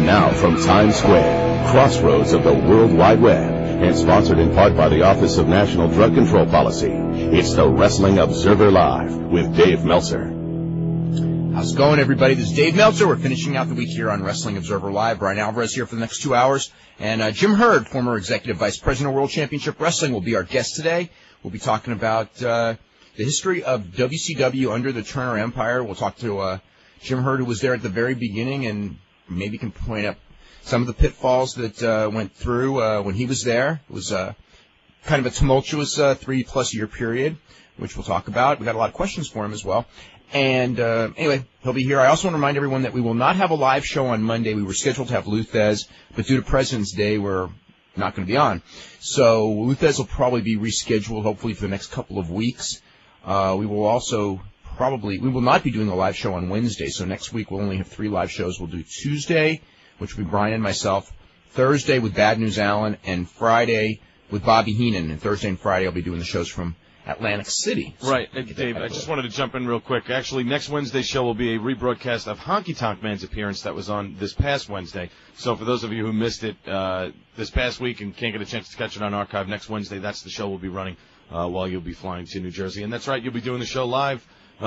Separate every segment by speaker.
Speaker 1: And now from Times Square, crossroads of the World Wide Web, and sponsored in part by the Office of National Drug Control Policy, it's the Wrestling Observer Live with Dave Meltzer.
Speaker 2: How's it going, everybody? This is Dave Meltzer. We're finishing out the week here on Wrestling Observer Live. Brian Alvarez here for the next 2 hours. And Jim Herd, former Executive Vice President of World Championship Wrestling, will be our guest today. We'll be talking about the history of WCW under the Turner Empire. We'll talk to Jim Herd, who was there at the very beginning, and maybe can point up some of the pitfalls that went through when he was there. It was kind of a tumultuous 3+ year period, which we'll talk about. We got a lot of questions for him as well. And anyway, he'll be here. I also want to remind everyone that we will not have a live show on Monday. We were scheduled to have Lou Thez, but due to President's Day, we're not going to be on. So Lou Thez will probably be rescheduled, hopefully, for the next couple of weeks. We will also we will not be doing a live show on Wednesday. So next week we'll only have 3 live shows. We'll do Tuesday, which will be Brian and myself, Thursday with Bad News Allen, and Friday with Bobby Heenan. And Thursday and Friday I'll be doing the shows from Atlantic City.
Speaker 3: So right. Dave, I just wanted to jump in real quick. Actually, next Wednesday's show will be a rebroadcast of Honky Tonk Man's appearance that was on this past Wednesday. So for those of you who missed it this past week and can't get a chance to catch it on archive, next Wednesday, that's the show we'll be running while you'll be flying to New Jersey. And that's right, you'll be doing the show live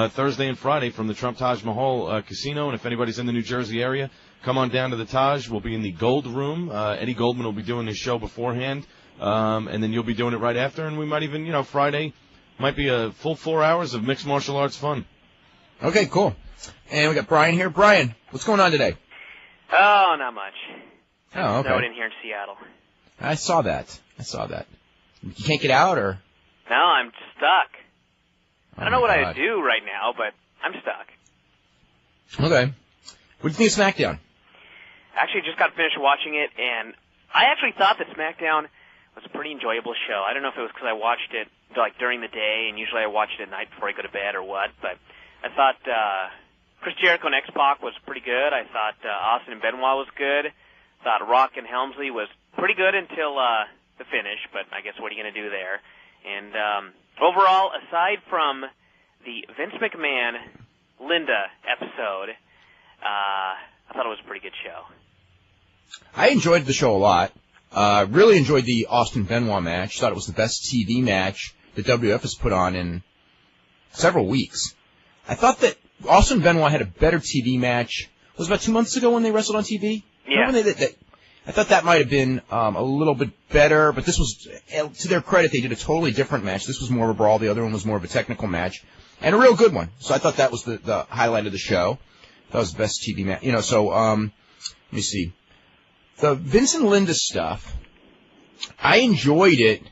Speaker 3: Thursday and Friday from the Trump Taj Mahal Casino. And if anybody's in the New Jersey area, come on down to the Taj. We'll be in the Gold Room. Eddie Goldman will be doing his show beforehand, and then you'll be doing it right after. And we might even, Friday might be a full 4 hours of mixed martial arts fun.
Speaker 2: Okay, cool. And we got Brian here. Brian, what's going on today?
Speaker 4: Oh, not much.
Speaker 2: Oh, okay.
Speaker 4: Snowed in here in Seattle.
Speaker 2: I saw that. You can't get out, or?
Speaker 4: No, I'm stuck.
Speaker 2: Oh,
Speaker 4: I don't know what I do right now, but I'm stuck.
Speaker 2: Okay. What do you think of SmackDown?
Speaker 4: Actually, just got finished watching it, and I actually thought that SmackDown was a pretty enjoyable show. I don't know if it was because I watched it during the day, and usually I watch it at night before I go to bed or what, but I thought Chris Jericho and X-Pac was pretty good. I thought Austin and Benoit was good. Thought Rock and Helmsley was pretty good until the finish, but I guess what are you going to do there? And overall, aside from the Vince McMahon Linda episode, I thought it was a pretty good show.
Speaker 2: I enjoyed the show a lot. Really enjoyed the Austin Benoit match. Thought it was the best TV match that WWF has put on in several weeks. I thought that Austin Benoit had a better TV match. It was about 2 months ago when they wrestled on TV.
Speaker 4: Yeah.
Speaker 2: I thought that might have been a little bit better, but this was, to their credit, they did a totally different match. This was more of a brawl. The other one was more of a technical match, and a real good one. So I thought that was the highlight of the show. That was the best TV match. Let me see. The Vince and Linda stuff, I enjoyed it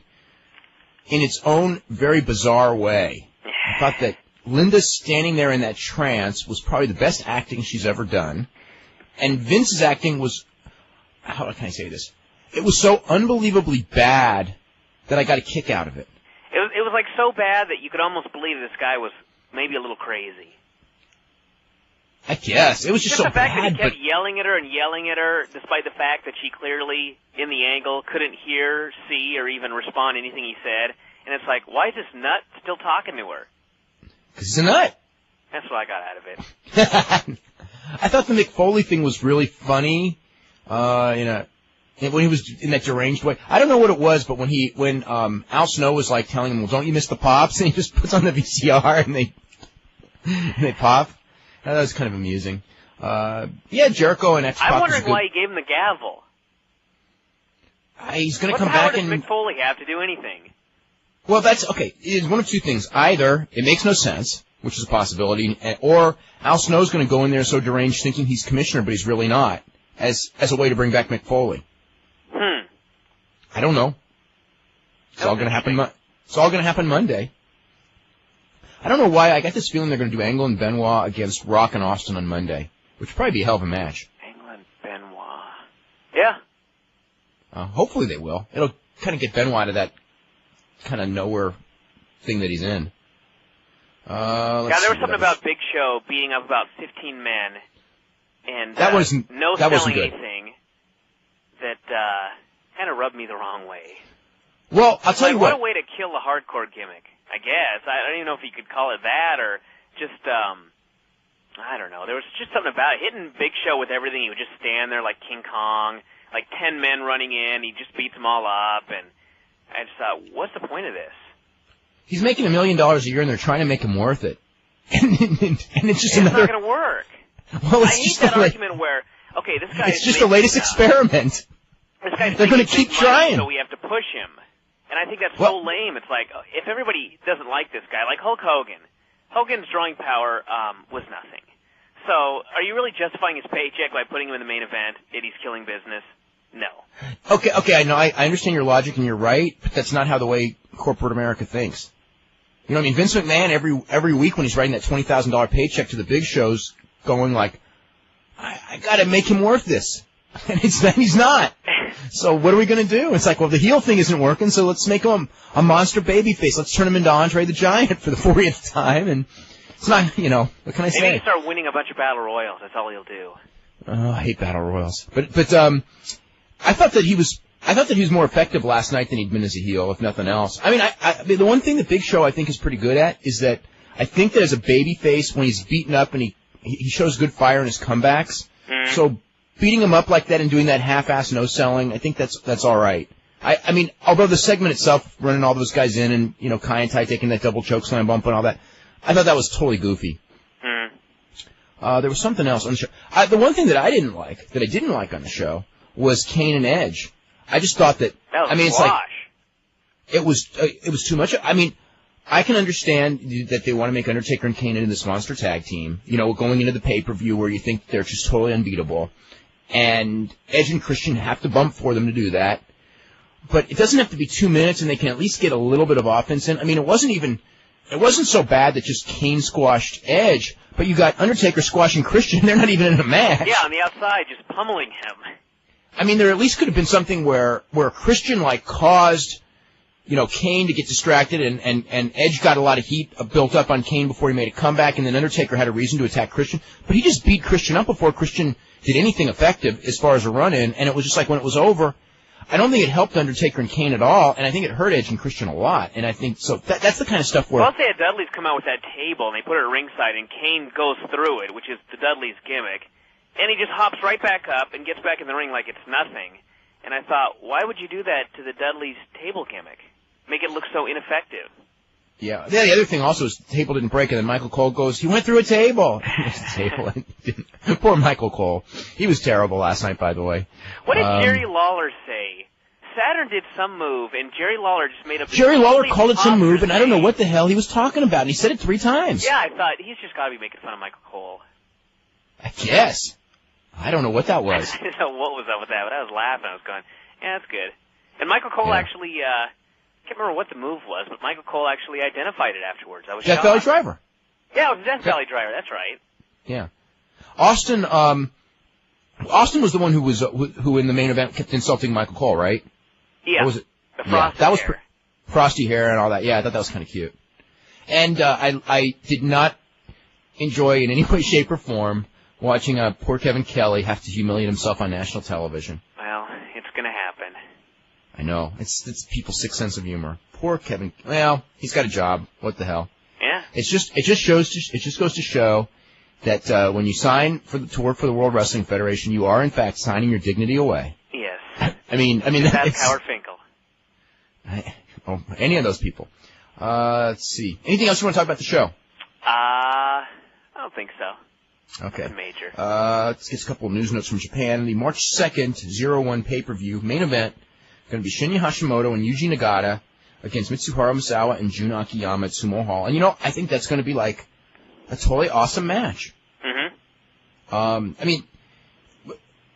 Speaker 2: in its own very bizarre way. I thought that Linda standing there in that trance was probably the best acting she's ever done. And Vince's acting was, how can I say this? It was so unbelievably bad that I got a kick out of it.
Speaker 4: It was like so bad that you could almost believe this guy was maybe a little crazy.
Speaker 2: I guess. It was just so bad.
Speaker 4: The fact that he kept yelling at her, despite the fact that she clearly, in the angle, couldn't hear, see, or even respond to anything he said. And it's like, why is this nut still talking to her?
Speaker 2: Because he's a nut.
Speaker 4: That's what I got out of it.
Speaker 2: I thought the Mick Foley thing was really funny, when he was in that deranged way. I don't know what it was, but when Al Snow was like telling him, well, don't you miss the pops? And he just puts on the VCR and they pop. That was kind of amusing. Jericho and X-Pac.
Speaker 4: I'm wondering why he gave him the gavel.
Speaker 2: He's going to come back and...
Speaker 4: What power does Mick Foley have to do anything?
Speaker 2: Well, that's... Okay, it's one of two things. Either it makes no sense, which is a possibility, or Al Snow's going to go in there so deranged thinking he's commissioner, but he's really not, as a way to bring back Mick Foley. I don't know. It's all going to happen Monday. I don't know why. I got this feeling they're going to do Angle and Benoit against Rock and Austin on Monday, which would probably be a hell of a match.
Speaker 4: Angle and Benoit. Yeah.
Speaker 2: Hopefully they will. It'll kind of get Benoit out of that kind of nowhere thing that he's in.
Speaker 4: There was something about Big Show beating up about 15 men, and
Speaker 2: that wasn't
Speaker 4: selling
Speaker 2: good.
Speaker 4: anything that kind of rubbed me the wrong way.
Speaker 2: Well, I'll tell you
Speaker 4: what a way to kill the hardcore gimmick, I guess. I don't even know if you could call it that or just I don't know. There was just something about it. Hitting Big Show with everything. He would just stand there like King Kong, like 10 men running in. He just beats them all up. And I just thought, what's the point of this?
Speaker 2: He's making $1 million a year, and they're trying to make him worth it. and it's just another...
Speaker 4: It's not going to work.
Speaker 2: Well,
Speaker 4: I hate that argument where, okay, this guy
Speaker 2: it's just the latest experiment.
Speaker 4: This guy's
Speaker 2: they're going to keep trying.
Speaker 4: So we have to push him. And I think that's so lame. It's like, if everybody doesn't like this guy, like Hulk Hogan, Hogan's drawing power was nothing. So are you really justifying his paycheck by putting him in the main event? He's killing business? No. Okay,
Speaker 2: I know. I understand your logic, and you're right, but that's not how the way corporate America thinks. You know what I mean? Vince McMahon, every week when he's writing that $20,000 paycheck to the big shows, going like, I got to make him worth this. And he's not. So what are we going to do? It's like, well, the heel thing isn't working, so let's make him a monster babyface. Let's turn him into Andre the Giant for the 40th time. And it's not, what can I say?
Speaker 4: Maybe he'll start winning a bunch of battle royals. That's all he'll do.
Speaker 2: Oh, I hate battle royals. But I thought that he was more effective last night than he'd been as a heel, if nothing else. I mean, the one thing that Big Show I think is pretty good at is that I think that as a babyface, when he's beaten up and he shows good fire in his comebacks.
Speaker 4: Mm.
Speaker 2: So beating him up like that and doing that half-ass no-selling, I think that's all right. I mean, although the segment itself, running all those guys in and, Kai and Tai taking that double choke slam bump and all that, I thought that was totally goofy.
Speaker 4: Mm.
Speaker 2: There was something else on the show. The one thing that I didn't like on the show was Kane and Edge. I just thought that it's like, it was too much. I mean, I can understand that they want to make Undertaker and Kane into this monster tag team, going into the pay-per-view where you think they're just totally unbeatable. And Edge and Christian have to bump for them to do that. But it doesn't have to be 2 minutes, and they can at least get a little bit of offense in. I mean, it wasn't so bad that just Kane squashed Edge, but you got Undertaker squashing Christian. They're not even in a match.
Speaker 4: Yeah, on the outside, just pummeling him.
Speaker 2: I mean, there at least could have been something where Christian, caused, Kane to get distracted, and Edge got a lot of heat built up on Kane before he made a comeback, and then Undertaker had a reason to attack Christian. But he just beat Christian up before Christian did anything effective as far as a run-in, and it was just like when it was over, I don't think it helped Undertaker and Kane at all, and I think it hurt Edge and Christian a lot. And I think so. That's the kind of stuff where.
Speaker 4: Well, say Dudley's come out with that table, and they put it at ringside, and Kane goes through it, which is the Dudley's gimmick, and he just hops right back up and gets back in the ring like it's nothing. And I thought, why would you do that to the Dudley's table gimmick? Make it look so ineffective.
Speaker 2: Yeah. The other thing also is the table didn't break, and then Michael Cole goes, he went through a table. Poor Michael Cole. He was terrible last night, by the way.
Speaker 4: What did Jerry Lawler say? Saturn did some move, and Jerry Lawler just made up.
Speaker 2: Jerry Lawler called it some move, and I don't know what the hell he was talking about, and he said it 3 times.
Speaker 4: Yeah, I thought, he's just got to be making fun of Michael Cole.
Speaker 2: I guess. I don't know what that was.
Speaker 4: I didn't know what was up with that, but I was laughing. I was going, yeah, that's good. And Michael Cole actually, I can't remember what the move was, but Michael Cole actually identified it afterwards. I was
Speaker 2: Death Valley Driver.
Speaker 4: Yeah, it was Death Valley Driver. That's right.
Speaker 2: Yeah. Austin was the one who in the main event kept insulting Michael Cole, right?
Speaker 4: Yeah.
Speaker 2: Or was it?
Speaker 4: The frosty
Speaker 2: that was
Speaker 4: hair.
Speaker 2: Frosty hair and all that. Yeah, I thought that was kind of cute. And I did not enjoy in any way, shape, or form watching poor Kevin Kelly have to humiliate himself on national television.
Speaker 4: Well, it's going to happen.
Speaker 2: I know. It's people's sick sense of humor. Poor Kevin. Well, he's got a job. What the hell?
Speaker 4: Yeah.
Speaker 2: It just goes to show that when you sign to work for the World Wrestling Federation, you are in fact signing your dignity away.
Speaker 4: Yes.
Speaker 2: I mean
Speaker 4: that's Howard Finkel.
Speaker 2: Any of those people. Let's see. Anything else you want to talk about the show?
Speaker 4: I don't think so.
Speaker 2: Okay.
Speaker 4: Nothing major.
Speaker 2: Let's get a couple of news notes from Japan. The March 2nd, 01 pay-per-view main event going to be Shinya Hashimoto and Yuji Nagata against Mitsuharu Misawa and Jun Akiyama at Sumo Hall. And I think that's going to be like a totally awesome match.
Speaker 4: Mm-hmm.
Speaker 2: I mean,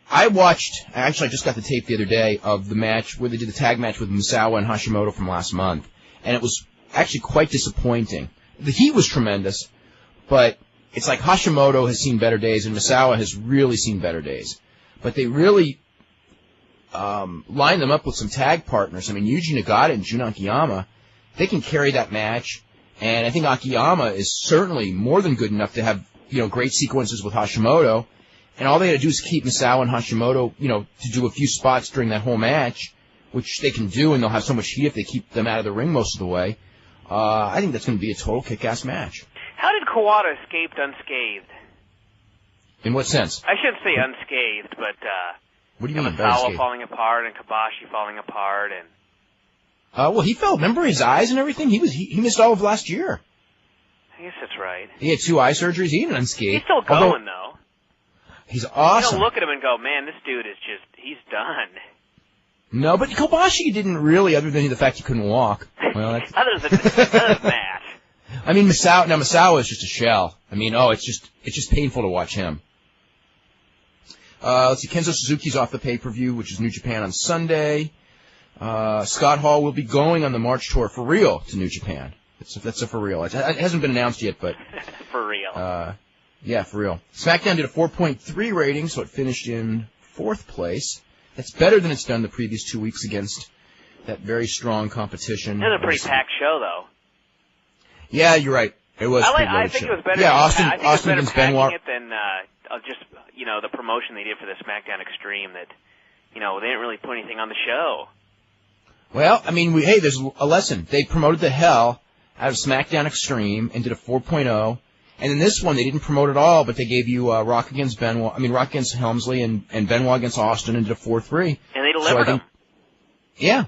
Speaker 2: I just got the tape the other day of the match where they did the tag match with Misawa and Hashimoto from last month. And it was actually quite disappointing. The heat was tremendous, but it's like Hashimoto has seen better days and Misawa has really seen better days. But they really lined them up with some tag partners. I mean, Yuji Nagata and Jun Akiyama, they can carry that match. And I think Akiyama is certainly more than good enough to have, great sequences with Hashimoto. And all they got to do is keep Misawa and Hashimoto, to do a few spots during that whole match, which they can do, and they'll have so much heat if they keep them out of the ring most of the way. I think that's going to be a total kick-ass match.
Speaker 4: How did Kawada escape unscathed?
Speaker 2: In what sense?
Speaker 4: I shouldn't say unscathed, but
Speaker 2: What do you mean?
Speaker 4: Misawa falling apart and Kobashi falling apart and.
Speaker 2: Well, he fell. Remember his eyes and everything? He missed all of last year.
Speaker 4: I guess that's right.
Speaker 2: He had 2 eye surgeries. He didn't unscathe.
Speaker 4: He's still going, though.
Speaker 2: He's awesome.
Speaker 4: You don't look at him and go, man, this dude is he's done.
Speaker 2: No, but Kobashi didn't really, other than the fact he couldn't walk. Well, that's...
Speaker 4: other than that.
Speaker 2: I mean, Misawa is just a shell. I mean, it's just painful to watch him. Let's see, Kenzo Suzuki's off the pay-per-view, which is New Japan on Sunday. Scott Hall will be going on the March tour for real to New Japan. That's a for real. It hasn't been announced yet, but...
Speaker 4: For real.
Speaker 2: Yeah, for real. SmackDown did a 4.3 rating, so it finished in 4th place. That's better than it's done the previous 2 weeks against that very strong competition.
Speaker 4: It was a pretty packed show, though.
Speaker 2: Yeah, you're right. It was.
Speaker 4: I think it was better.
Speaker 2: Yeah,
Speaker 4: Austin
Speaker 2: against Benoit.
Speaker 4: It than just the promotion they did for the SmackDown Extreme. That they didn't really put anything on the show.
Speaker 2: Well, I mean, there's a lesson. They promoted the hell out of SmackDown Extreme and did a 4.0. And in this one, they didn't promote at all, but they gave you Rock against Helmsley and Benoit against Austin and did a 4-3.
Speaker 4: And they delivered them.
Speaker 2: Yeah.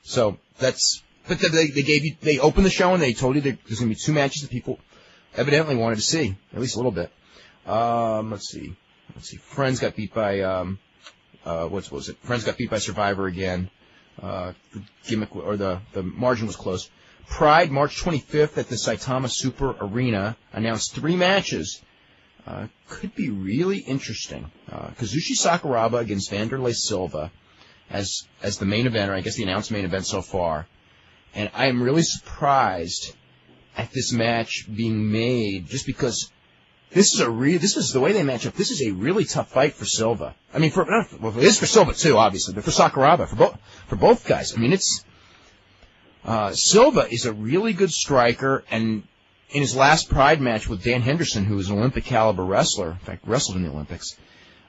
Speaker 2: So that's... But they opened the show and they told you there's going to be 2 matches that people evidently wanted to see, at least a little bit. Let's see. Friends got beat by, what was it? Friends got beat by Survivor again. The gimmick, or the margin was close. Pride, March 25th at the Saitama Super Arena, announced 3 matches. Could be really interesting. Kazushi Sakuraba against Vanderlei Silva as the main event, or I guess the announced main event so far. And I am really surprised at this match being made, just because this is the way they match up. This is a really tough fight for Silva. I mean, it is for Silva too, obviously, but for Sakuraba, for both guys. I mean, it's Silva is a really good striker, and in his last Pride match with Dan Henderson, who is an Olympic caliber wrestler, in fact, wrestled in the Olympics,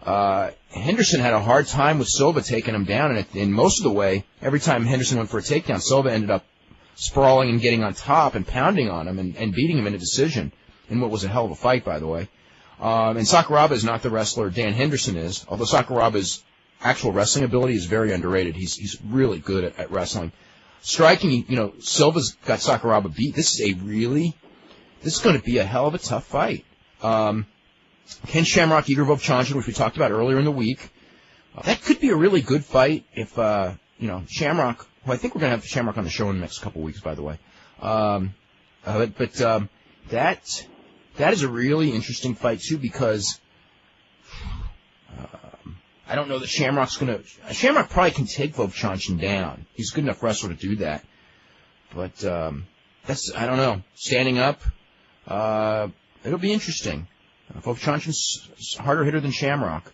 Speaker 2: Henderson had a hard time with Silva taking him down, and in most of the way, every time Henderson went for a takedown, Silva ended up sprawling and getting on top and pounding on him and beating him in a decision, in what was a hell of a fight, by the way. And Sakuraba is not the wrestler Dan Henderson is, although Sakuraba's actual wrestling ability is very underrated. He's really good at wrestling. Striking, Silva's got Sakuraba beat. This is going to be a hell of a tough fight. Ken Shamrock, Igor Vovchanchyn, which we talked about earlier in the week. That could be a really good fight if, Shamrock, who I think we're going to have Shamrock on the show in the next couple of weeks, by the way. That is a really interesting fight, too, because I don't know that Shamrock probably can take Vovchanchyn down. He's a good enough wrestler to do that. But I don't know. Standing up, it'll be interesting. Vovchanchyn's a harder hitter than Shamrock.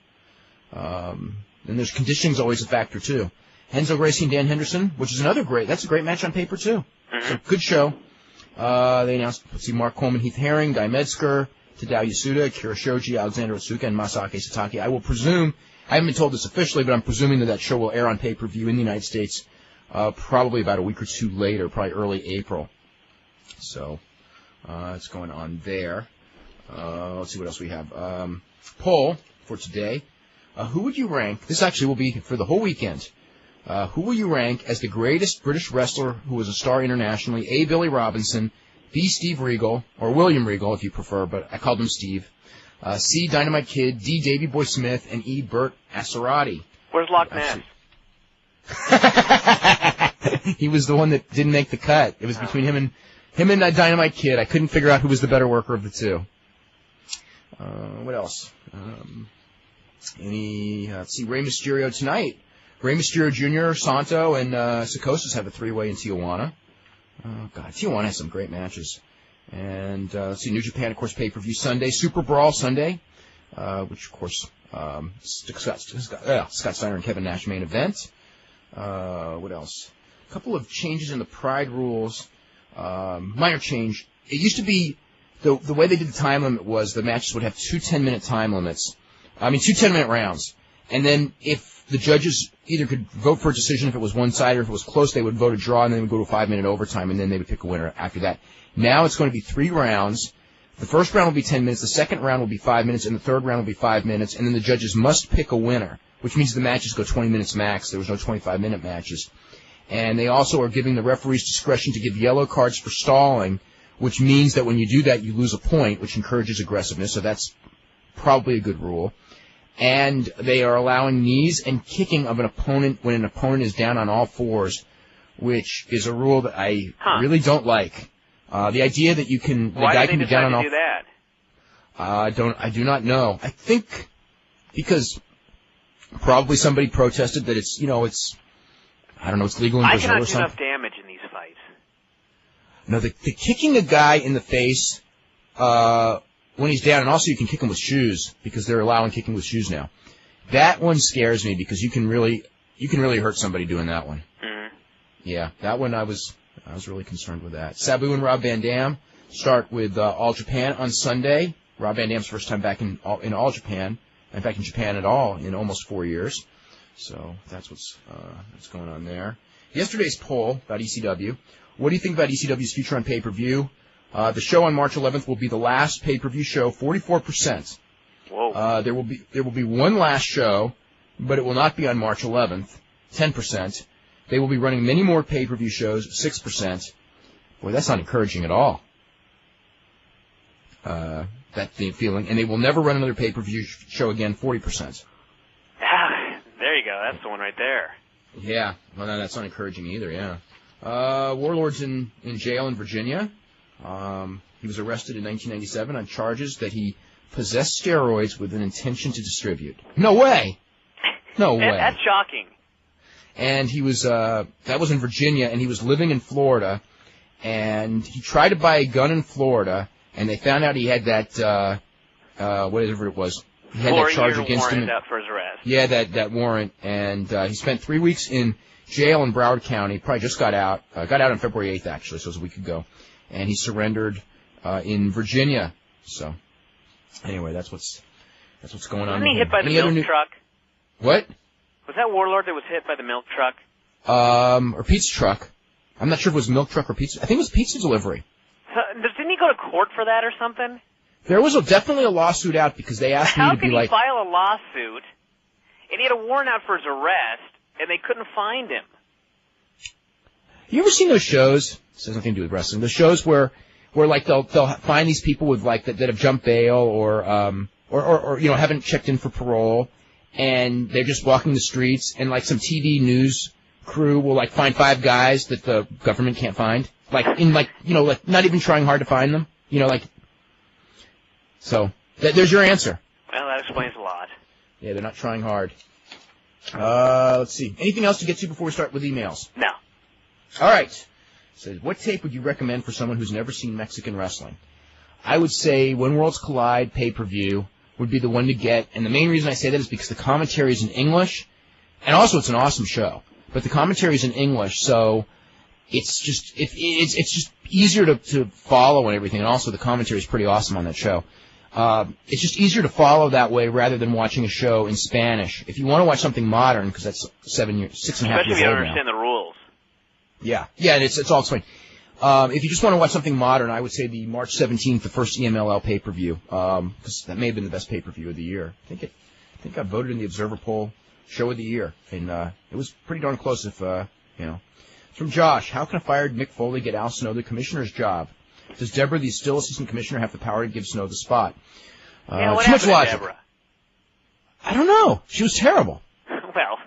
Speaker 2: And there's conditioning's always a factor, too. Henzo Gracie and Dan Henderson, which is that's a great match on paper, too. So, good show. They announced, Mark Coleman, Heath Herring, Guy Metzger, Tadao Yasuda, Kira Shoji, Alexander Otsuka, and Masaaki Satake. I will presume, I haven't been told this officially, but I'm presuming that show will air on pay-per-view in the United States probably about a week or 2 later, probably early April. So, that's going on there. Let's see what else we have. Poll for today. Who would you rank? This actually will be for the whole weekend. Who will you rank as the greatest British wrestler who was a star internationally? A. Billy Robinson, B. Steve Regal, or William Regal if you prefer, but I called him Steve. C. Dynamite Kid, D. Davey Boy Smith, and E. Bert Asarati.
Speaker 4: Where's Loch Ness?
Speaker 2: He was the one that didn't make the cut. It was between him and Dynamite Kid. I couldn't figure out who was the better worker of the two. What else? Let's see, Rey Mysterio tonight. Rey Mysterio Jr., Santo, and Psicosis have a 3-way in Tijuana. Oh, God, Tijuana has some great matches. And let's see, New Japan, of course, pay-per-view Sunday. Super Brawl Sunday, which, of course, Scott Steiner and Kevin Nash main event. What else? A couple of changes in the Pride rules. Minor change. It used to be, the way they did the time limit was the matches would have 2 10-minute time limits. 2 10-minute rounds. And then if the judges either could vote for a decision if it was one-sided or if it was close, they would vote a draw, and then they would go to a 5-minute overtime, and then they would pick a winner after that. Now it's going to be 3 rounds. The first round will be 10 minutes, the second round will be 5 minutes, and the third round will be 5 minutes, and then the judges must pick a winner, which means the matches go 20 minutes max. There was no 25-minute matches. And they also are giving the referees discretion to give yellow cards for stalling, which means that when you do that, you lose a point, which encourages aggressiveness, so that's probably a good rule. And they are allowing knees and kicking of an opponent when an opponent is down on all fours, which is a rule that I really don't like. The idea that you can, the guy can be down on all.
Speaker 4: Why do they decide to do that?
Speaker 2: I do not know. I think because probably somebody protested that it's, I don't know, it's legal in Brazil or
Speaker 4: I cannot do
Speaker 2: something.
Speaker 4: enough damage in these fights.
Speaker 2: No, the kicking a guy in the face when he's down, and also you can kick him with shoes because they're allowing kicking with shoes now. That one scares me because you can really hurt somebody doing that one.
Speaker 4: Mm-hmm.
Speaker 2: Yeah, that one I was really concerned with that. Sabu and Rob Van Dam start with All Japan on Sunday. Rob Van Dam's first time back in All Japan, in fact in Japan at all in almost 4 years. So that's what's going on there. Yesterday's poll about ECW. What do you think about ECW's future on pay-per-view? The show on March 11th will be the last pay-per-view show, 44%.
Speaker 4: Whoa.
Speaker 2: There will be one last show, but it will not be on March 11th, 10%. They will be running many more pay-per-view shows, 6%. Boy, that's not encouraging at all. That feeling. And they will never run another pay-per-view show again, 40%.
Speaker 4: There you go. That's the one right there.
Speaker 2: Yeah. Well, no, that's not encouraging either, yeah. Warlord's in jail in Virginia. He was arrested in 1997 on charges that he possessed steroids with an intention to distribute. No way! No way.
Speaker 4: That's shocking.
Speaker 2: And he was, that was in Virginia, and he was living in Florida, and he tried to buy a gun in Florida, and they found out he had that, whatever it was. He had that charge against him.
Speaker 4: Out for his arrest.
Speaker 2: Yeah, that warrant, and he spent 3 weeks in jail in Broward County. Probably just got out on February 8th, actually, so it was a week ago. And he surrendered in Virginia. So, anyway, that's what's going on.
Speaker 4: Wasn't he hit by the milk truck?
Speaker 2: What?
Speaker 4: Was that Warlord that was hit by the milk truck?
Speaker 2: Or pizza truck. I'm not sure if it was milk truck or pizza. I think it was pizza delivery.
Speaker 4: Didn't he go to court for that or something?
Speaker 2: There was definitely a lawsuit out because they asked me to be like...
Speaker 4: How could he file a lawsuit, and he had a warrant out for his arrest, and they couldn't find him?
Speaker 2: You ever seen those shows? This has nothing to do with wrestling. The shows where like they'll find these people with like that have jumped bail or haven't checked in for parole, and they're just walking the streets, and like some TV news crew will like find 5 guys that the government can't find, like not even trying hard to find them, So there's your answer.
Speaker 4: Well, that explains a lot.
Speaker 2: Yeah, they're not trying hard. Let's see. Anything else to get to before we start with emails?
Speaker 4: No.
Speaker 2: All right. Says, what tape would you recommend for someone who's never seen Mexican wrestling? I would say When Worlds Collide pay-per-view would be the one to get, and the main reason I say that is because the commentary is in English, and also it's an awesome show. But the commentary is in English, so it's just easier to follow and everything, and also the commentary is pretty awesome on that show. It's just easier to follow that way rather than watching a show in Spanish. If you want to watch something modern, because that's 6.5 years old now.
Speaker 4: Especially if you don't understand the rules.
Speaker 2: Yeah, and it's all explained. If you just want to watch something modern, I would say the March 17th, the first EMLL pay-per-view, because that may have been the best pay-per-view of the year. I think I voted in the Observer poll show of the year, and it was pretty darn close. If It's from Josh. How can a fired Mick Foley get Al Snow the commissioner's job? Does Deborah, the still assistant commissioner, have the power to give Snow the spot?
Speaker 4: What
Speaker 2: too much
Speaker 4: happened
Speaker 2: logic.
Speaker 4: to Deborah?
Speaker 2: I don't know. She was terrible.
Speaker 4: Well,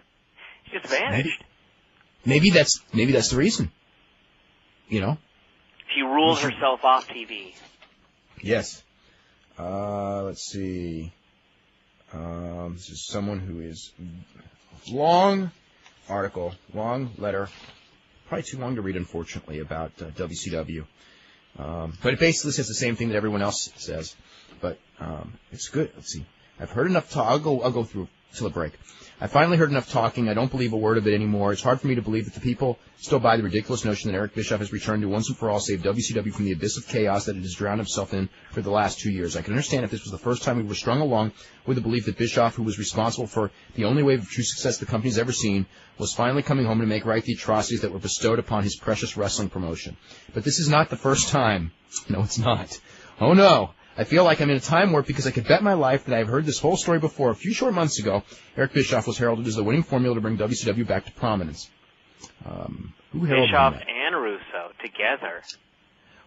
Speaker 4: she just vanished.
Speaker 2: Maybe that's the reason.
Speaker 4: She rules herself off TV.
Speaker 2: Yes. Let's see. This is someone who is long article, long letter, probably too long to read, unfortunately, about WCW. But it basically says the same thing that everyone else says. But it's good. Let's see. I've heard enough talk. I'll go through till a break. I finally heard enough talking. I don't believe a word of it anymore. It's hard for me to believe that the people still buy the ridiculous notion that Eric Bischoff has returned to once and for all save WCW from the abyss of chaos that it has drowned himself in for the last 2 years. I can understand if this was the first time we were strung along with the belief that Bischoff, who was responsible for the only wave of true success the company's ever seen, was finally coming home to make right the atrocities that were bestowed upon his precious wrestling promotion. But this is not the first time. No, it's not. Oh, no. I feel like I'm in a time warp because I could bet my life that I've heard this whole story before. A few short months ago, Eric Bischoff was heralded as the winning formula to bring WCW back to prominence. Who heralded
Speaker 4: Bischoff
Speaker 2: that?
Speaker 4: and Russo together.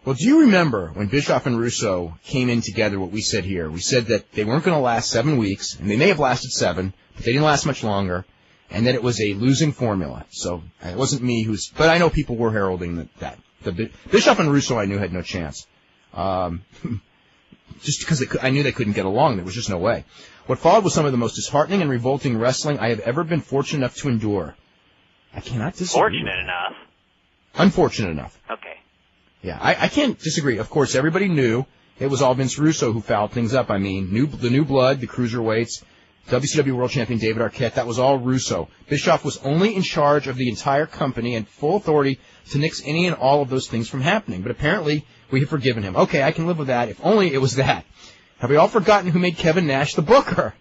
Speaker 2: Well, do you remember when Bischoff and Russo came in together what we said here? We said that they weren't going to last 7 weeks, and they may have lasted 7, but they didn't last much longer, and that it was a losing formula. So it wasn't me but I know people were heralding that. The Bischoff and Russo I knew had no chance. Just because I knew they couldn't get along. There was just no way. What followed was some of the most disheartening and revolting wrestling I have ever been fortunate enough to endure. I cannot disagree.
Speaker 4: Fortunate enough.
Speaker 2: Unfortunate enough.
Speaker 4: Okay.
Speaker 2: Yeah, I can't disagree. Of course, everybody knew it was all Vince Russo who fouled things up. I mean, the new blood, the cruiserweights, WCW World Champion David Arquette, that was all Russo. Bischoff was only in charge of the entire company and full authority to nix any and all of those things from happening. But apparently, we have forgiven him. Okay, I can live with that, if only it was that. Have we all forgotten who made Kevin Nash the booker?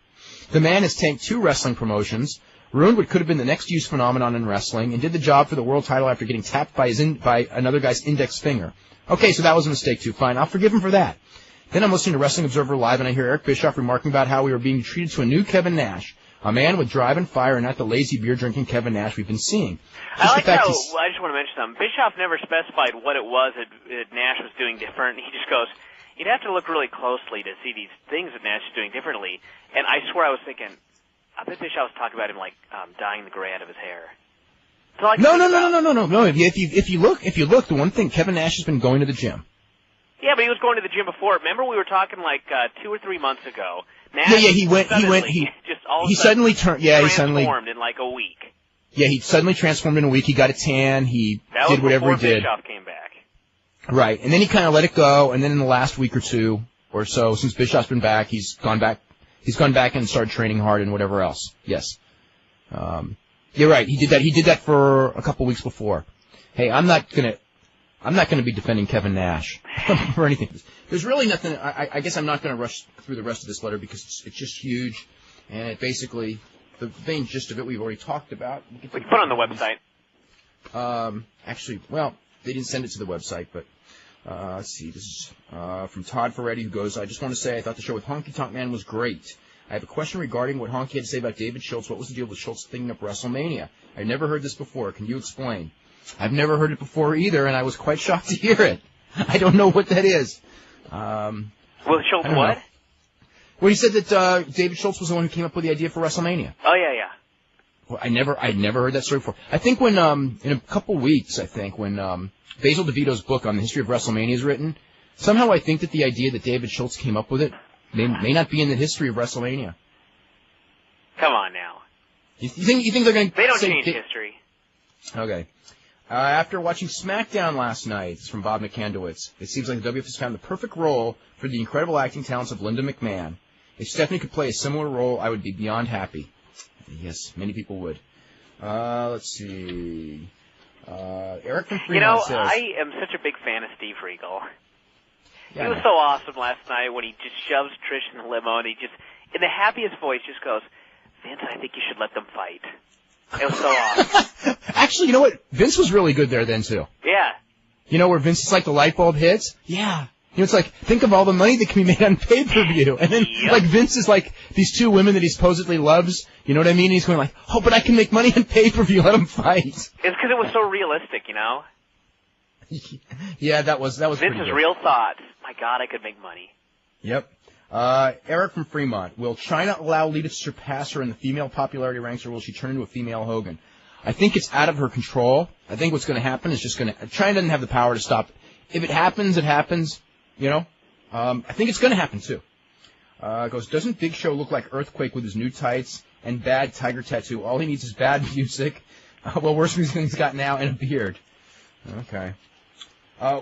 Speaker 2: The man has tanked 2 wrestling promotions, ruined what could have been the next youth phenomenon in wrestling, and did the job for the world title after getting tapped by another guy's index finger. Okay, so that was a mistake too. Fine, I'll forgive him for that. Then I'm listening to Wrestling Observer Live, and I hear Eric Bischoff remarking about how we were being treated to a new Kevin Nash, a man with drive and fire, and not the lazy beer-drinking Kevin Nash we've been seeing.
Speaker 4: I like how, I just want to mention something. Bischoff never specified what it was that Nash was doing different. He just goes, you'd have to look really closely to see these things that Nash is doing differently. And I swear I was thinking, I bet Bischoff was talking about him like dyeing the gray out of his hair. No. If you look, the one thing, Kevin Nash has been going to the gym. Yeah, but he was going to the gym before. Remember, we were talking like 2 or 3 months ago. Nash
Speaker 2: he suddenly
Speaker 4: transformed in like a week.
Speaker 2: Yeah, he suddenly transformed in a week. He got a tan. He did whatever he did.
Speaker 4: Bischoff came back.
Speaker 2: Right, and then he kind of let it go. And then in the last week or 2 or so, since Bischoff's been back, he's gone back. He's gone back and started training hard and whatever else. Yes, you're right. He did that for a couple weeks before. Hey, I'm not gonna be defending Kevin Nash or anything. There's really nothing. I guess I'm not gonna rush through the rest of this letter because it's just huge, and it basically the main gist of it we've already talked about.
Speaker 4: We can put it on the website.
Speaker 2: Actually, well, they didn't send it to the website, but let's see. This is from Todd Ferretti, who goes, I just want to say I thought the show with Honky Tonk Man was great. I have a question regarding what Honky had to say about David Schultz. What was the deal with Schultz thinking up WrestleMania? I've never heard this before. Can you explain? I've never heard it before either, and I was quite shocked to hear it. I don't know what that is.
Speaker 4: Well, Schultz what?
Speaker 2: Know. Well, he said that David Schultz was the one who came up with the idea for WrestleMania.
Speaker 4: Oh, yeah.
Speaker 2: Well, I'd never heard that story before. I think when, in a couple weeks, when Basil DeVito's book on the history of WrestleMania is written, somehow I think that the idea that David Schultz came up with it may not be in the history of WrestleMania.
Speaker 4: Come on now.
Speaker 2: You think they're going to...
Speaker 4: They don't change history.
Speaker 2: Okay. After watching SmackDown last night, it's from Bob McCandowitz, it seems like the WWF has found the perfect role for the incredible acting talents of Linda McMahon. If Stephanie could play a similar role, I would be beyond happy. Yes, many people would. Let's see. Eric from Fremont says...
Speaker 4: I am such a big fan of Steve Regal.
Speaker 2: Yeah,
Speaker 4: he was so awesome last night when he just shoves Trish in the limo and he just, in the happiest voice, just goes, Vince, I think you should let them fight. It was so awesome.
Speaker 2: Actually, you know what? Vince was really good there then, too.
Speaker 4: Yeah.
Speaker 2: You know where Vince is like the light bulb hits? Yeah. It's like, think of all the money that can be made on pay-per-view. And then, like, Vince is like these 2 women that he supposedly loves. You know what I mean? And he's going like, oh, but I can make money on pay-per-view. Let them fight.
Speaker 4: It's because it was so realistic, you know?
Speaker 2: Yeah, that was
Speaker 4: Vince's real thoughts. My God, I could make money.
Speaker 2: Yep. Eric from Fremont. Will China allow Lita to surpass her in the female popularity ranks, or will she turn into a female Hogan? I think it's out of her control. I think what's going to happen is China doesn't have the power to stop. If it happens, it happens. You know? I think it's going to happen, too. Goes, doesn't Big Show look like Earthquake with his new tights and bad tiger tattoo? All he needs is bad music. Worse music than he's got now and a beard. Okay.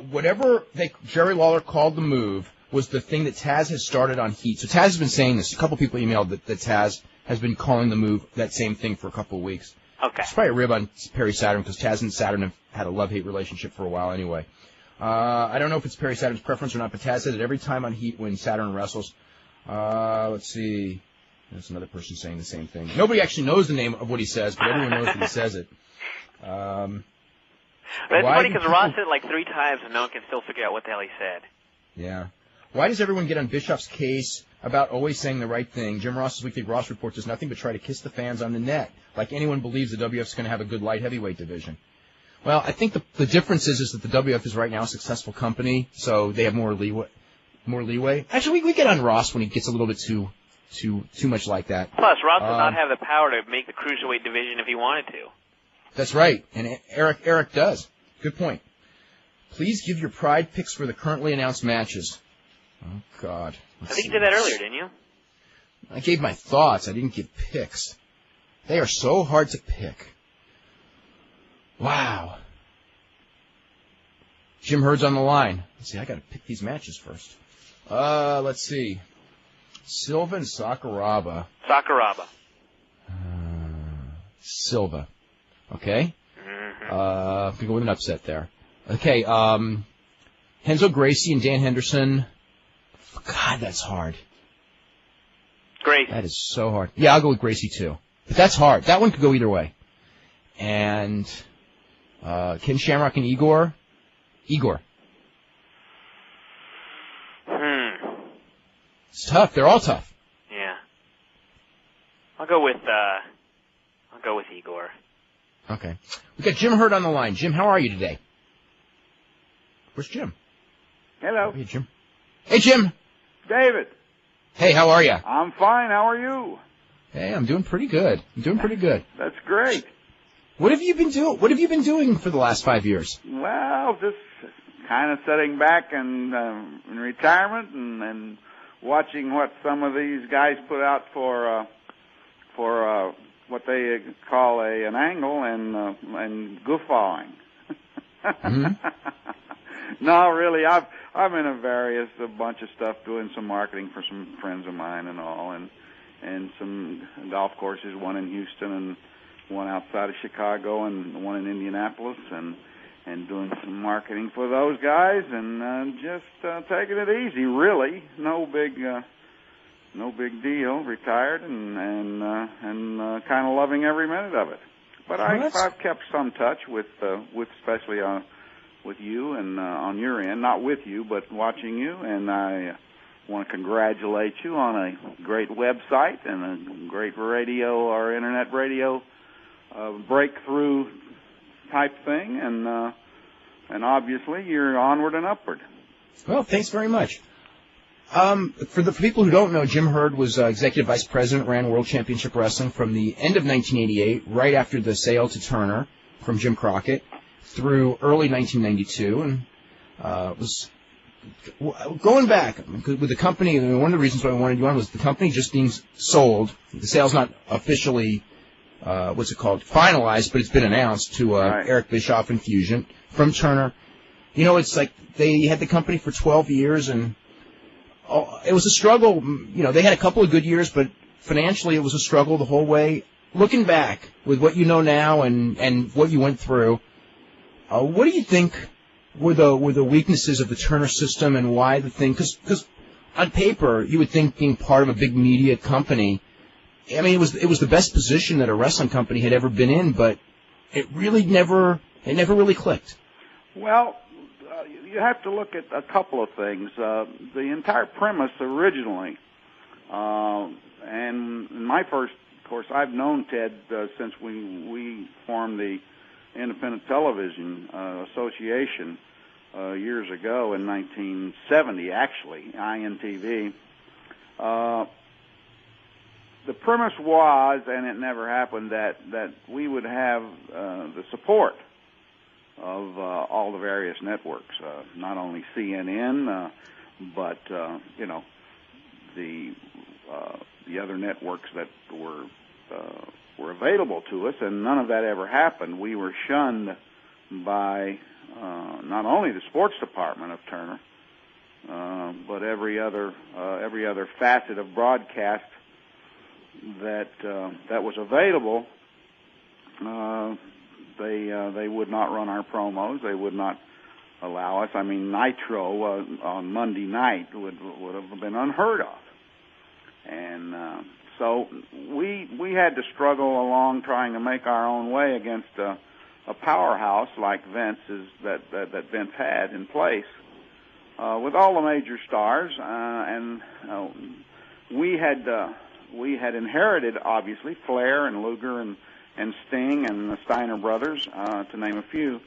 Speaker 2: Whatever Jerry Lawler called the move was the thing that Taz has started on Heat. So Taz has been saying this. A couple people emailed that Taz has been calling the move that same thing for a couple of weeks.
Speaker 4: Okay.
Speaker 2: It's probably a rib on Perry Saturn because Taz and Saturn have had a love-hate relationship for a while anyway. I don't know if it's Perry Saturn's preference or not, but Taz says it every time on Heat when Saturn wrestles. Let's see. There's another person saying the same thing. Nobody actually knows the name of what he says, but everyone knows that he says it.
Speaker 4: But it's funny because Ross said it like 3 times and no one can still figure out what the hell he said.
Speaker 2: Yeah. Why does everyone get on Bischoff's case about always saying the right thing? Jim Ross's weekly Ross report does nothing but try to kiss the fans on the neck, like anyone believes the WWF's going to have a good light heavyweight division. Well, I think the difference is that the WWF is right now a successful company, so they have more leeway. Actually, we get on Ross when he gets a little bit too much like that.
Speaker 4: Plus, Ross does not have the power to make the cruiserweight division if he wanted to.
Speaker 2: That's right, and Eric does. Good point. Please give your pride picks for the currently announced matches. Oh, God.
Speaker 4: I think you did that earlier, didn't you?
Speaker 2: I gave my thoughts. I didn't give picks. They are so hard to pick. Wow. Jim Herd's on the line. Let's see, I got to pick these matches first. Let's see. Silva and Sakuraba. Silva. Okay.
Speaker 4: Mm-hmm.
Speaker 2: I'm going to go with an upset there. Okay, Renzo Gracie and Dan Henderson. God, that's hard.
Speaker 4: Gracie.
Speaker 2: That is so hard. Yeah, I'll go with Gracie, too. But that's hard. That one could go either way. And Ken Shamrock and Igor. It's tough. They're all tough.
Speaker 4: Yeah. I'll go with Igor.
Speaker 2: Okay. We got Jim Herd on the line. Jim, how are you today? Where's Jim?
Speaker 5: Hello.
Speaker 2: Hey, Jim. Hey, Jim.
Speaker 5: David.
Speaker 2: Hey, how are you?
Speaker 5: I'm fine. How are you?
Speaker 2: Hey, I'm doing pretty good.
Speaker 5: That's great.
Speaker 2: What have you been doing? What have you been doing for the last 5 years?
Speaker 5: Well, just kind of sitting back and in retirement and watching what some of these guys put out for what they call an angle and goofawing.
Speaker 2: Mm-hmm.
Speaker 5: No, really, I'm in a bunch of stuff, doing some marketing for some friends of mine and all, and some golf courses, one in Houston and one outside of Chicago and one in Indianapolis, and doing some marketing for those guys, and just taking it easy, really. No big deal. Retired and kind of loving every minute of it. But I've kept some touch with especially with you and on your end, not with you, but watching you, and I want to congratulate you on a great website and a great radio or internet radio breakthrough type thing, and obviously you're onward and upward.
Speaker 2: Well, thanks very much. For people who don't know, Jim Herd was executive vice president, ran World Championship Wrestling from the end of 1988, right after the sale to Turner from Jim Crockett, through early 1992, and was going back with the company. One of the reasons why I wanted you on was the company just being sold. The sale's not officially finalized, but it's been announced to
Speaker 5: Right.
Speaker 2: Eric Bischoff and Fusion from Turner. You know, it's like they had the company for 12 years, and it was a struggle. You know, they had a couple of good years, but financially it was a struggle the whole way. Looking back with what you know now and what you went through, what do you think were the weaknesses of the Turner system, and why the thing? Because on paper you would think being part of a big media company, I mean, it was the best position that a wrestling company had ever been in, but it never really clicked.
Speaker 5: Well, you have to look at a couple of things. The entire premise originally, and my first, of course, I've known Ted since we formed the Independent Television Association years ago in 1970, actually, INTV. The premise was, and it never happened, that we would have the support of all the various networks, not only CNN, but the other networks that were available to us, and none of that ever happened. We were shunned by not only the sports department of Turner, but every other facet of broadcast that was available. They would not run our promos. They would not allow us. I mean, Nitro on Monday night would have been unheard of. And so we had to struggle along trying to make our own way against a powerhouse like Vince's that Vince had in place. with all the major stars, and we had inherited, obviously, Flair and Luger and Sting and the Steiner brothers, to name a few,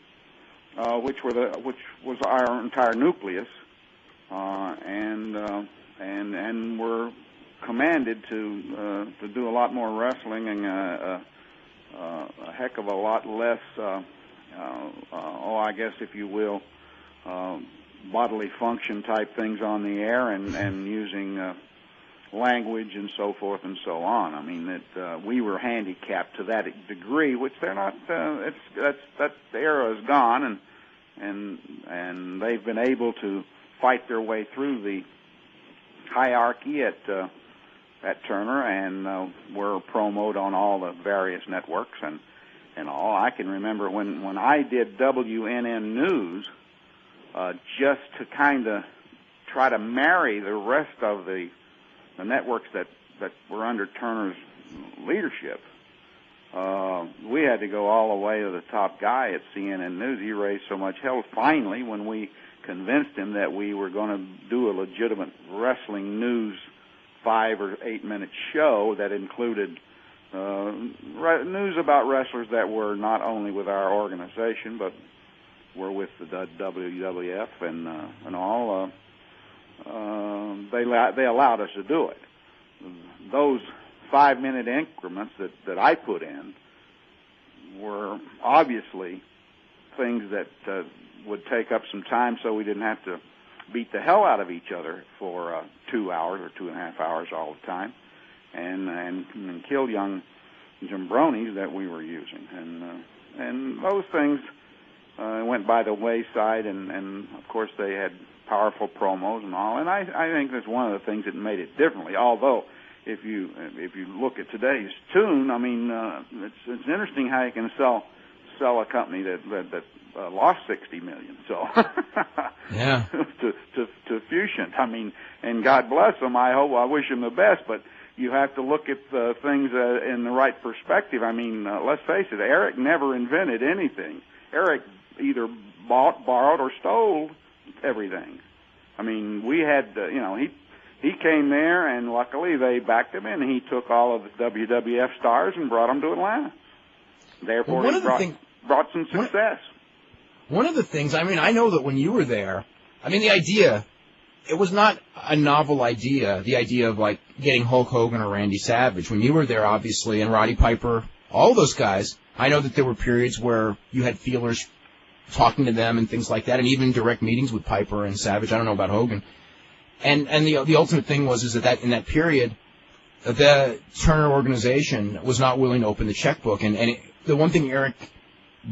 Speaker 5: which was our entire nucleus, and were commanded to do a lot more wrestling and a heck of a lot less, I guess, if you will, bodily function type things on the air and using language and so forth and so on. I mean that we were handicapped to that degree, which they're not. That era is gone, and they've been able to fight their way through the hierarchy at Turner, and were promoted on all the various networks and all. I can remember when I did WNN News, just to kind of try to marry the rest of the networks that were under Turner's leadership. We had to go all the way to the top guy at CNN News. He raised so much hell. Finally, when we convinced him that we were going to do a legitimate wrestling news 5 or 8 minute show that included news about wrestlers that were not only with our organization but were with the WWF and all. They allowed us to do it. Those 5 minute increments that I put in were obviously things that would take up some time, so we didn't have to beat the hell out of each other for 2 hours or 2.5 hours all the time, and kill young jambronis that we were using, and those things went by the wayside, and of course they had powerful promos and all, and I think that's one of the things that made it differently. Although if you look at today's tune, I mean it's interesting how you can sell a company that lost $60 million. So
Speaker 2: yeah,
Speaker 5: to Fusion. I mean, and God bless them. I wish them the best, but you have to look at things in the right perspective. I mean, let's face it. Eric never invented anything. Eric either bought, borrowed, or stole everything. I mean, we had, he came there, and luckily they backed him in. He took all of the WWF stars and brought them to Atlanta. Therefore, he brought some success.
Speaker 2: One of the things, I mean, I know that when you were there, I mean, the idea, it was not a novel idea, the idea of, like, getting Hulk Hogan or Randy Savage. When you were there, obviously, and Roddy Piper, all those guys, I know that there were periods where you had feelers talking to them and things like that, and even direct meetings with Piper and Savage. I don't know about Hogan. And the ultimate thing was that in that period, the Turner organization was not willing to open the checkbook. And the one thing Eric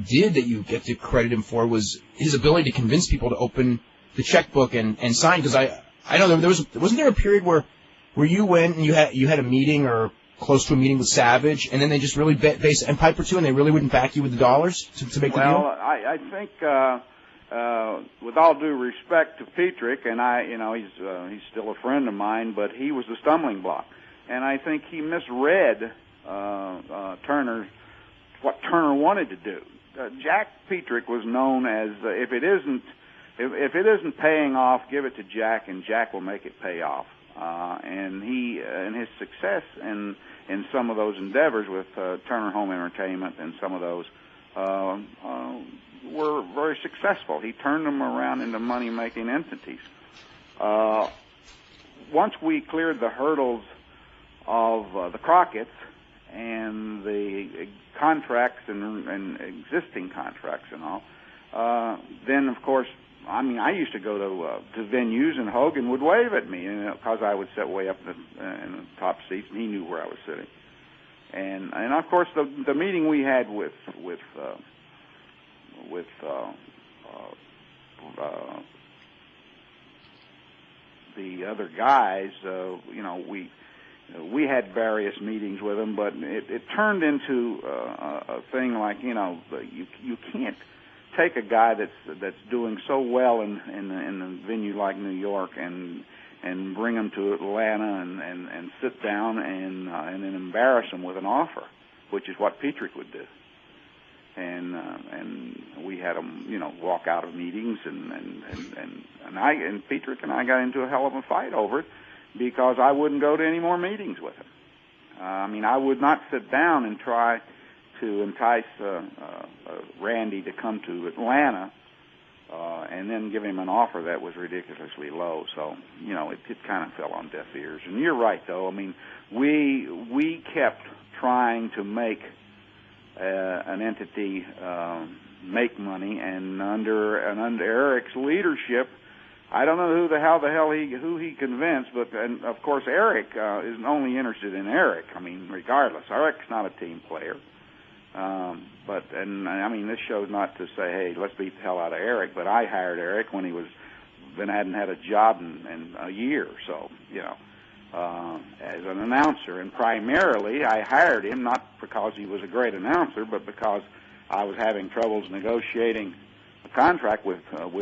Speaker 2: did that you get to credit him for was his ability to convince people to open the checkbook and sign. Because I know wasn't there a period where you went and you had a meeting or close to a meeting with Savage, and then they just really and Piper too, and they really wouldn't back you with the dollars to make the deal?
Speaker 5: Well, I think with all due respect to Petrick, and he's still a friend of mine, but he was the stumbling block, and I think he misread what Turner wanted to do. Jack Petrick was known as if it isn't paying off, give it to Jack, and Jack will make it pay off. And he and his success in some of those endeavors with Turner Home Entertainment and some of those were very successful. He turned them around into money-making entities. Once we cleared the hurdles of the Crockett's and the contracts and existing contracts and all, then of course, I mean, I used to go to venues, and Hogan would wave at me, because I would sit way up in the top seats, and he knew where I was sitting. And of course, the meeting we had with the other guys, we had various meetings with them, but it turned into a thing like, you can't take a guy that's doing so well in a venue like New York and bring him to Atlanta and sit down and then embarrass him with an offer, which is what Petrick would do. and we had him, walk out of meetings, and Petrick and I got into a hell of a fight over it because I wouldn't go to any more meetings with him. I would not sit down and try to entice Randy to come to Atlanta and then give him an offer that was ridiculously low. So, it kind of fell on deaf ears. And you're right, though. We kept trying to make an entity make money, and under Eric's leadership, I don't know who he convinced, but and of course Eric is only interested in Eric. Regardless, Eric's not a team player. This show's not to say, hey, let's beat the hell out of Eric. But I hired Eric when he hadn't had a job in a year, so as an announcer, and primarily I hired him not because he was a great announcer, but because I was having troubles negotiating a contract with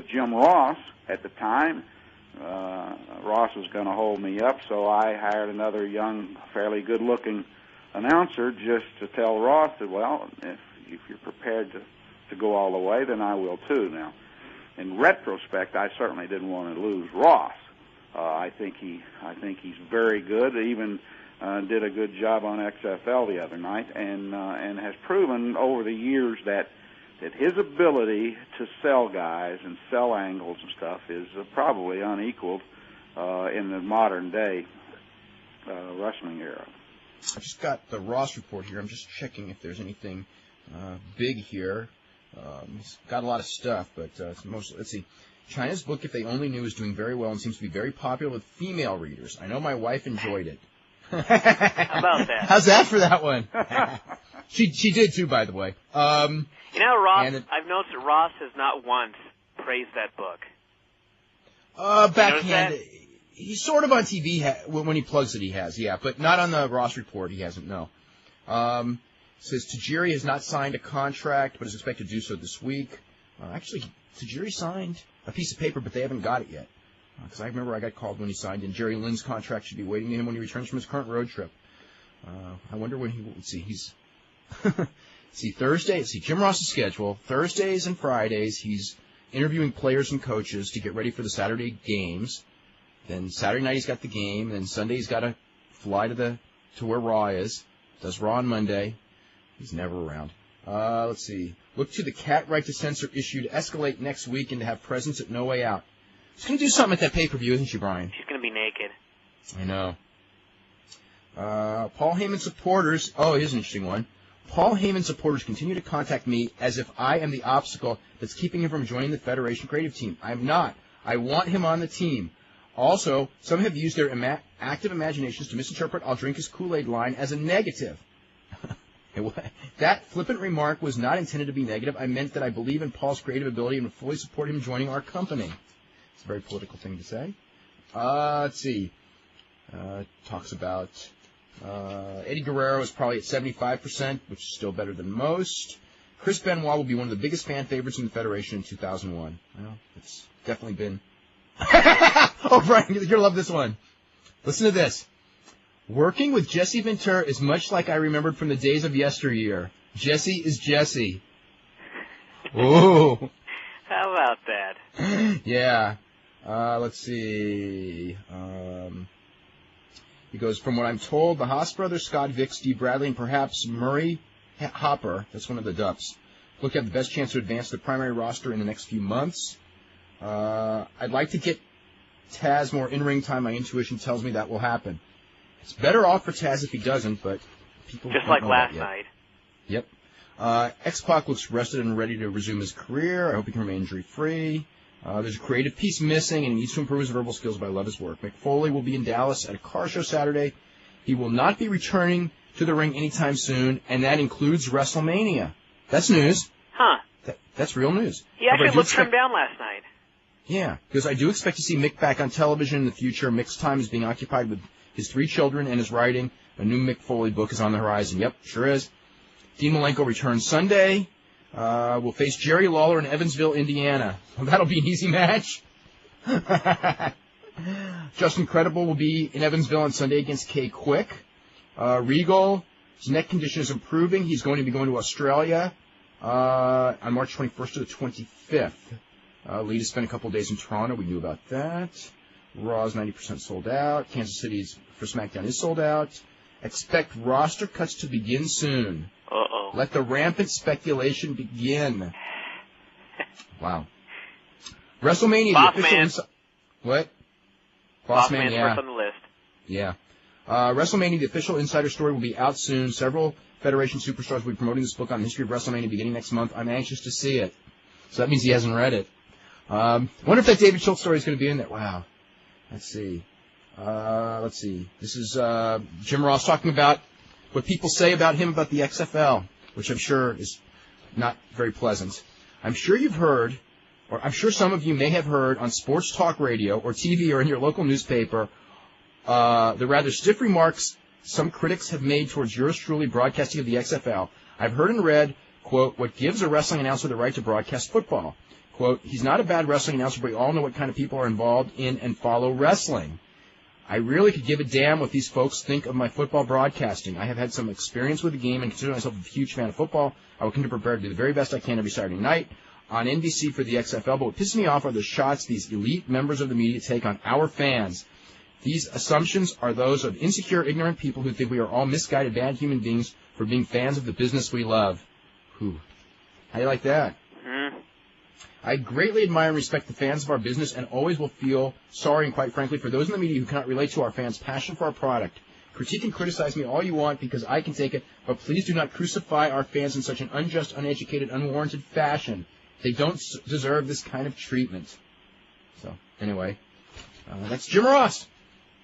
Speaker 5: Jim Ross at the time. Ross was going to hold me up, so I hired another young, fairly good-looking announcer just to tell Ross that, well, if you're prepared to go all the way, then I will too. Now, in retrospect, I certainly didn't want to lose Ross. I think he's very good. Even did a good job on XFL the other night, and has proven over the years that his ability to sell guys and sell angles and stuff is probably unequaled in the modern day wrestling era.
Speaker 2: I just got the Ross report here. I'm just checking if there's anything big here. He's got a lot of stuff, but let's see. China's book, If They Only Knew, is doing very well and seems to be very popular with female readers. I know my wife enjoyed it.
Speaker 4: How about that?
Speaker 2: How's that for that one? She did too, by the way.
Speaker 4: Ross, I've noticed that Ross has not once praised that book.
Speaker 2: Backhand. He's sort of on TV when he plugs it. He has, yeah, but not on the Ross report. He hasn't. No. Says Tajiri has not signed a contract, but is expected to do so this week. Actually, Tajiri signed a piece of paper, but they haven't got it yet. Because I remember I got called when he signed, and Jerry Lynn's contract should be waiting to him when he returns from his current road trip. I wonder when let's see, he's, Thursday, Jim Ross's schedule, Thursdays and Fridays, he's interviewing players and coaches to get ready for the Saturday games. Then Saturday night he's got the game, and Sunday he's got to fly to where Raw is, does Raw on Monday. He's never around. Let's see. Look to the cat right to censor issue to escalate next week and to have presence at No Way Out. She's going to do something at that pay-per-view, isn't she, Brian?
Speaker 4: She's going to be naked.
Speaker 2: I know. Paul Heyman supporters. Oh, here's an interesting one. Paul Heyman supporters continue to contact me as if I am the obstacle that's keeping him from joining the Federation creative team. I'm not. I want him on the team. Also, some have used their active imaginations to misinterpret I'll drink his Kool-Aid line as a negative. That flippant remark was not intended to be negative. I meant that I believe in Paul's creative ability and would fully support him joining our company. It's a very political thing to say. Let's see. Talks about Eddie Guerrero is probably at 75%, which is still better than most. Chris Benoit will be one of the biggest fan favorites in the Federation in 2001. Well, it's definitely been... Oh, Brian, you're going to love this one. Listen to this. Working with Jesse Ventura is much like I remembered from the days of yesteryear. Jesse is Jesse. Ooh.
Speaker 4: How about that?
Speaker 2: Yeah. Let's see. He goes, from what I'm told, the Haas brothers, Scott Vick, Steve Bradley, and perhaps Murray Hopper, that's one of the Dups, look to have the best chance to advance the primary roster in the next few months. I'd like to get Taz more in-ring time. My intuition tells me that will happen. It's better off for Taz if he doesn't, but people
Speaker 4: just
Speaker 2: don't
Speaker 4: like
Speaker 2: know
Speaker 4: last
Speaker 2: that yet.
Speaker 4: night.
Speaker 2: Yep. X-Pac looks rested and ready to resume his career. I hope he can remain injury-free. There's a creative piece missing, and he needs to improve his verbal skills, but I love his work. Mick Foley will be in Dallas at a car show Saturday. He will not be returning to the ring anytime soon, and that includes WrestleMania. That's news.
Speaker 4: Huh.
Speaker 2: That's real news.
Speaker 4: He actually looked turned down last night.
Speaker 2: Yeah, because I do expect to see Mick back on television in the future. Mick's time is being occupied with his 3 children and his writing. A new Mick Foley book is on the horizon. Yep, sure is. Dean Malenko returns Sunday. We'll face Jerry Lawler in Evansville, Indiana. Well, that'll be an easy match. Justin Credible will be in Evansville on Sunday against Kay Quick. Regal, his neck condition is improving. He's going to be going to Australia on March 21st to the 25th. Lee has spent a couple days in Toronto. We knew about that. Raw's 90% sold out. Kansas City's for SmackDown is sold out. Expect roster cuts to begin soon.
Speaker 4: Uh-oh.
Speaker 2: Let the rampant speculation begin. Wow. WrestleMania.
Speaker 4: Boss man.
Speaker 2: What?
Speaker 4: Boss man,
Speaker 2: yeah.
Speaker 4: first on the list.
Speaker 2: Yeah. WrestleMania, the official insider story, will be out soon. Several Federation superstars will be promoting this book on the history of WrestleMania beginning next month. I'm anxious to see it. So that means he hasn't read it. Wonder if that David Schultz story is going to be in there. Wow. Let's see. This is Jim Ross talking about what people say about him about the XFL, which I'm sure is not very pleasant. I'm sure you've heard, or I'm sure some of you may have heard on sports talk radio or TV or in your local newspaper, the rather stiff remarks some critics have made towards yours truly broadcasting of the XFL. I've heard and read, quote, what gives a wrestling announcer the right to broadcast football. Quote, he's not a bad wrestling announcer, but we all know what kind of people are involved in and follow wrestling. I really could give a damn what these folks think of my football broadcasting. I have had some experience with the game and consider myself a huge fan of football. I will continue to prepare to do the very best I can every Saturday night on NBC for the XFL, but what pisses me off are the shots these elite members of the media take on our fans. These assumptions are those of insecure, ignorant people who think we are all misguided, bad human beings for being fans of the business we love. Whew. How do you like that? I greatly admire and respect the fans of our business and always will feel sorry and, quite frankly, for those in the media who cannot relate to our fans' passion for our product. Critique and criticize me all you want because I can take it, but please do not crucify our fans in such an unjust, uneducated, unwarranted fashion. They don't deserve this kind of treatment. So, anyway, that's Jim Ross.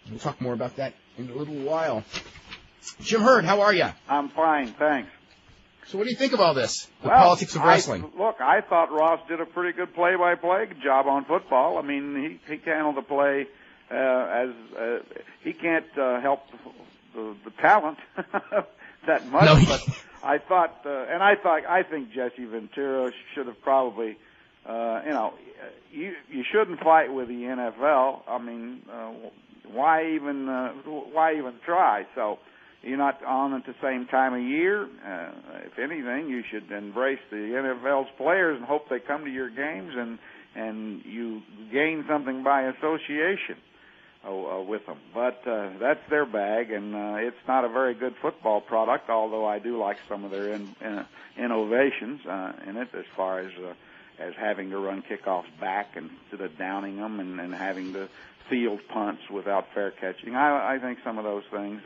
Speaker 2: We'll talk more about that in a little while. Jim Hurd, how are you?
Speaker 5: I'm fine, thanks.
Speaker 2: So what do you think of all this, the politics of wrestling?
Speaker 5: I thought Ross did a pretty good play-by-play job on football. I mean, he handled the play he can't help the talent that much.
Speaker 2: No,
Speaker 5: but I thought, I think Jesse Ventura should have probably, you shouldn't fight with the NFL. I mean, why even try? So. You're not on at the same time of year. If anything, you should embrace the NFL's players and hope they come to your games and you gain something by association with them. But that's their bag, and it's not a very good football product, although I do like some of their innovations in it as far as having to run kickoffs back instead of downing them and having to field punts without fair catching. I think some of those things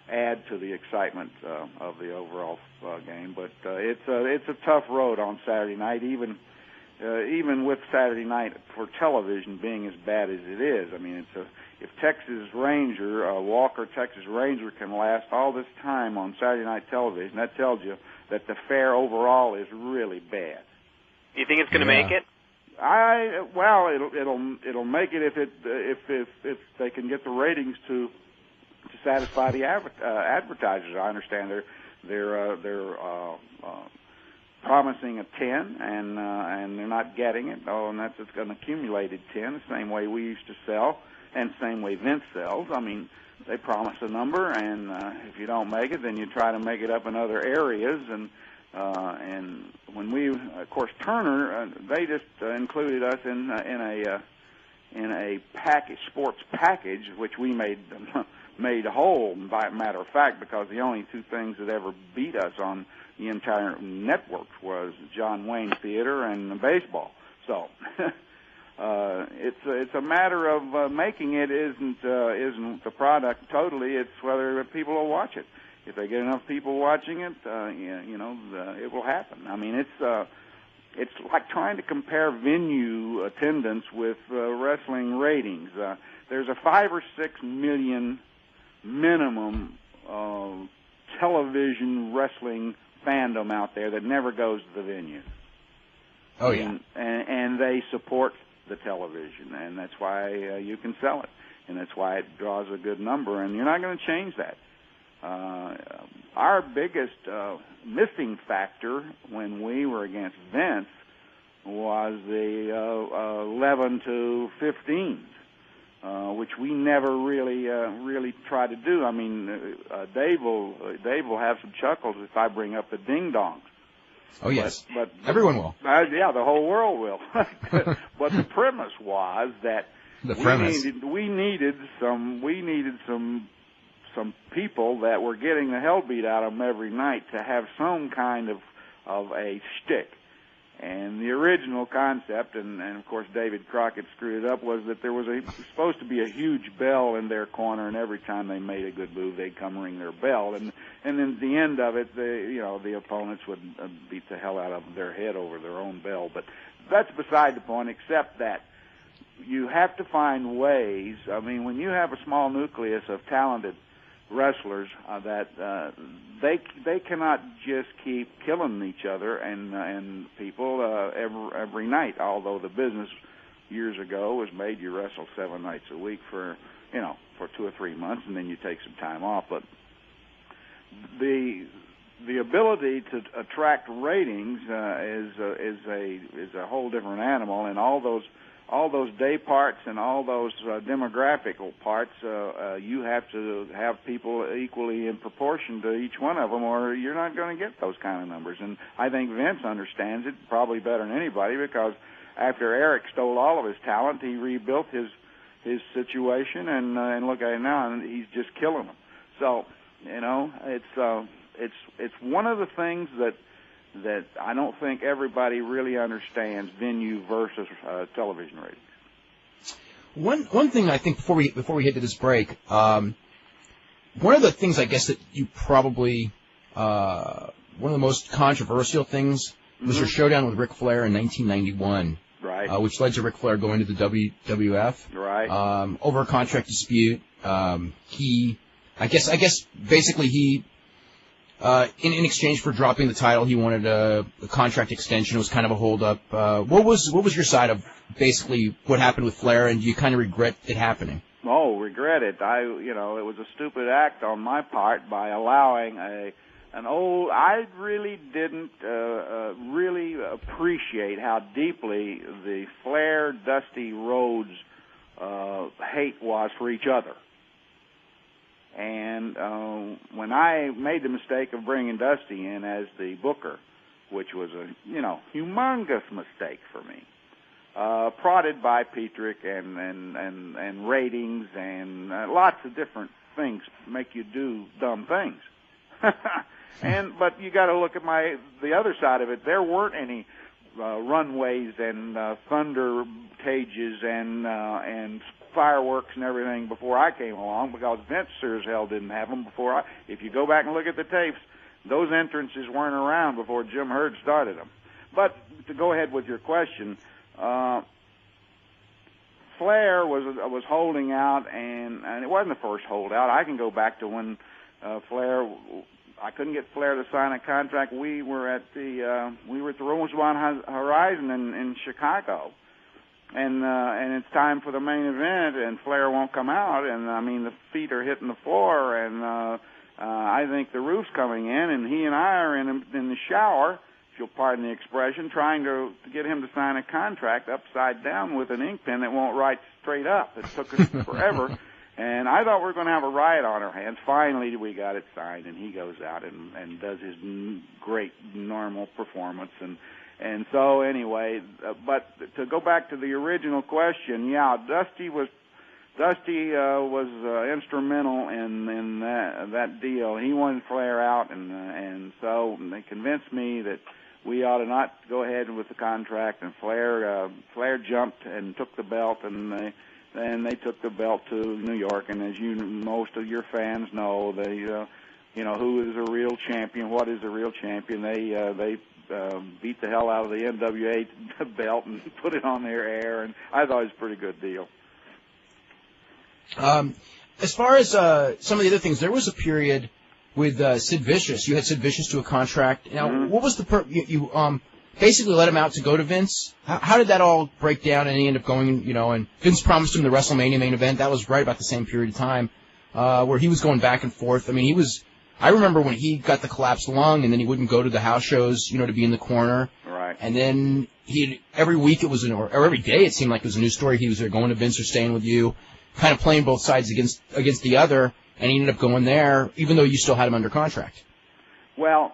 Speaker 5: add to the excitement of the overall game, but it's a tough road on Saturday night, even with Saturday night for television being as bad as it is. I mean, if Texas Ranger, Walker Texas Ranger, can last all this time on Saturday night television, that tells you that the fare overall is really bad.
Speaker 4: You think it's going to make it?
Speaker 5: It'll make it if they can get the ratings to satisfy the advertisers. I understand they're promising a 10, and they're not getting it. Oh, and that's just an accumulated 10, the same way we used to sell, and the same way Vince sells. I mean, they promise a number, and if you don't make it, then you try to make it up in other areas. And when we, of course, Turner, they just included us in a package, sports package, which we made whole, by a matter of fact, because the only two things that ever beat us on the entire network was John Wayne Theater and baseball. So it's a matter of making it isn't the product totally. It's whether people will watch it. If they get enough people watching it, it will happen. I mean, it's like trying to compare venue attendance with wrestling ratings. There's a 5 or 6 million minimum television wrestling fandom out there that never goes to the venue.
Speaker 2: Oh, yeah.
Speaker 5: And they support the television, and that's why you can sell it, and that's why it draws a good number, and you're not going to change that. Our biggest missing factor when we were against Vince was the 11 to 15. Which we never really try to do. I mean, Dave will have some chuckles if I bring up the ding dongs.
Speaker 2: Oh, yes.
Speaker 5: But
Speaker 2: everyone will.
Speaker 5: Yeah, the whole world will. But the premise was that we needed some people that were getting the hell beat out of them every night to have some kind of a shtick. And the original concept, and of course David Crockett screwed it up, was that there was supposed to be a huge bell in their corner, and every time they made a good move, they'd come ring their bell. And then at the end of it, the opponents would beat the hell out of their head over their own bell. But that's beside the point, except that you have to find ways. I mean, when you have a small nucleus of talented wrestlers that they cannot just keep killing each other and people every night. Although the business years ago was made you wrestle 7 nights a week for 2 or 3 months, and then you take some time off. But the ability to attract ratings is a whole different animal, and all those day parts and all those demographical parts, you have to have people equally in proportion to each one of them, or you're not going to get those kind of numbers. And I think Vince understands it probably better than anybody, because after Eric stole all of his talent, he rebuilt his situation, and look at it now, and he's just killing them. So, it's one of the things that I don't think everybody really understands, venue versus television ratings.
Speaker 2: One thing I think before we head to this break, one of the things I guess that you probably one of the most controversial things was your showdown with Ric Flair in 1991,
Speaker 5: right? Which
Speaker 2: led to Ric Flair going to the WWF,
Speaker 5: right?
Speaker 2: Over a contract dispute. I guess basically he. In exchange for dropping the title, he wanted a contract extension. It was kind of a hold-up. What was your side of basically what happened with Flair, and do you kind of regret it happening?
Speaker 5: Oh, regret it. It was a stupid act on my part by allowing I really didn't really appreciate how deeply the Flair-Dusty Rhodes hate was for each other. And when I made the mistake of bringing Dusty in as the booker, which was a humongous mistake for me, prodded by Petrick and ratings and lots of different things make you do dumb things. But you got to look at the other side of it. There weren't any runways and thunder cages and fireworks and everything before I came along, because Vince sure as hell didn't have them before if you go back and look at the tapes, those entrances weren't around before Jim Herd started them. But to go ahead with your question, Flair was holding out, and it wasn't the first holdout. I can go back to when I couldn't get Flair to sign a contract. We were at the Rosemont Horizon in Chicago. And it's time for the main event, and Flair won't come out, and I mean the feet are hitting the floor, and I think the roof's coming in, and he and I are in the shower, if you'll pardon the expression, trying to get him to sign a contract upside down with an ink pen that won't write straight up. It took us forever, and I thought we were going to have a riot on our hands. Finally, we got it signed, and he goes out and does his great normal performance, and so anyway, but to go back to the original question, yeah, Dusty was instrumental in that deal. He wanted Flair out, and so they convinced me that we ought to not go ahead with the contract. And Flair jumped and took the belt, and they took the belt to New York. And as most of your fans know, who is a real champion? What is a real champion? They beat the hell out of the NWA belt and put it on their air, and I thought it was a pretty good deal.
Speaker 2: As far as some of the other things, there was a period with Sid Vicious. You had Sid Vicious to a contract. Now, what was you basically let him out to go to Vince? How did that all break down, and he ended up going, and Vince promised him the WrestleMania main event. That was right about the same period of time where he was going back and forth. I mean, I remember when he got the collapsed lung, and then he wouldn't go to the house shows, to be in the corner.
Speaker 5: Right.
Speaker 2: And then every week or every day it seemed like it was a new story. He was either going to Vince or staying with you, kind of playing both sides against the other, and he ended up going there, even though you still had him under contract.
Speaker 5: Well,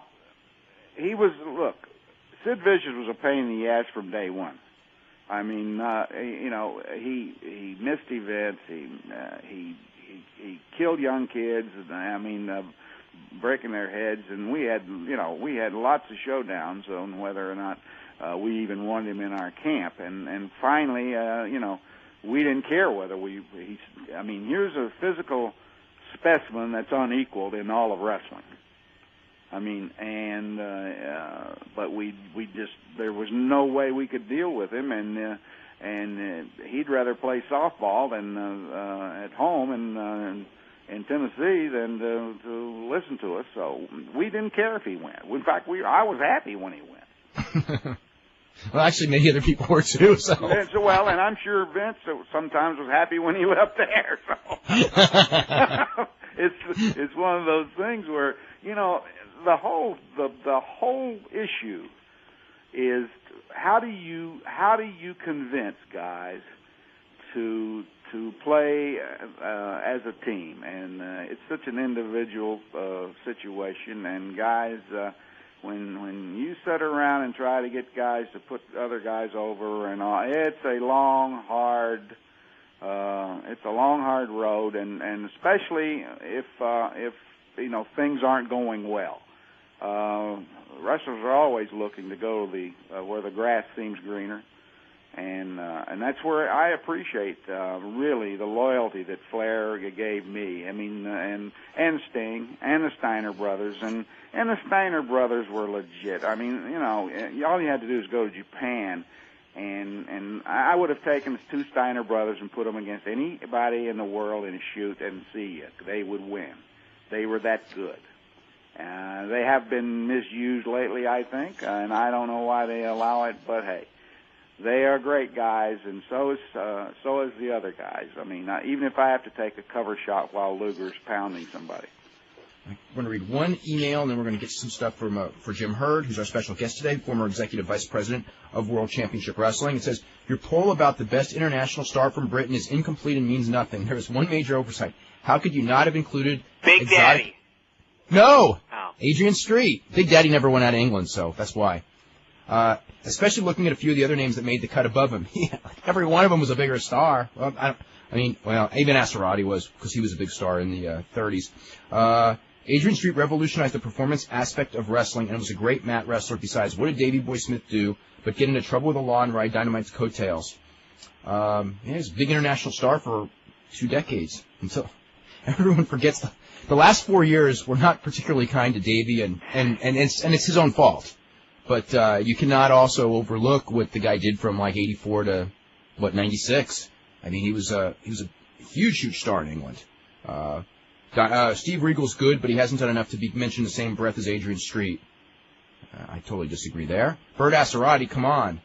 Speaker 5: Sid Vicious was a pain in the ass from day one. I mean, you know, he missed events. He killed young kids. I mean, breaking their heads. And we had lots of showdowns on whether or not we even wanted him in our camp. And finally, you know, we didn't care whether I mean, here's a physical specimen that's unequaled in all of wrestling. I mean, and but we just, there was no way we could deal with him, and he'd rather play softball than at home in Tennessee than to listen to us. So we didn't care if he went. In fact, I was happy when he went.
Speaker 2: Well, actually, many other people were too. So
Speaker 5: well, and I'm sure Vince sometimes was happy when he was up there. So it's one of those things where, you know, the whole issue is how do you convince guys to play as a team, and it's such an individual situation, and guys, when you sit around and try to get guys to put other guys over and all, it's a long hard road, and especially if you know, things aren't going well. Wrestlers are always looking to go to where the grass seems greener, and that's where I appreciate really the loyalty that Flair gave me. I mean, and Sting and the Steiner brothers, and the Steiner brothers were legit. I mean, you know, all you had to do is go to Japan, and I would have taken the two Steiner brothers and put them against anybody in the world in a shoot and see it. They would win. They were that good. They have been misused lately, I think, and I don't know why they allow it, but hey, they are great guys, and so is the other guys. I mean, even if I have to take a cover shot while Luger's pounding somebody.
Speaker 2: We're going to read one email, and then we're going to get some stuff for Jim Herd, who's our special guest today, former Executive Vice President of World Championship Wrestling. It says, your poll about the best international star from Britain is incomplete and means nothing. There is one major oversight. How could you not have included
Speaker 4: Big Daddy?
Speaker 2: No!
Speaker 4: Oh.
Speaker 2: Adrian Street. Big Daddy never went out of England, so that's why. Especially looking at a few of the other names that made the cut above him. Yeah, every one of them was a bigger star. Well, even Acerati was, because he was a big star in the 30s. Adrian Street revolutionized the performance aspect of wrestling and was a great mat wrestler. Besides, what did Davey Boy Smith do but get into trouble with the law and ride Dynamite's coattails? He's a big international star for 2 decades until everyone forgets the last 4 years were not particularly kind to Davey, and it's his own fault. But you cannot also overlook what the guy did from like 84 to 96. I mean, he was a huge star in England. Steve Regal's good, but he hasn't done enough to be mentioned in the same breath as Adrian Street. I totally disagree there. Bert Acerati, come on.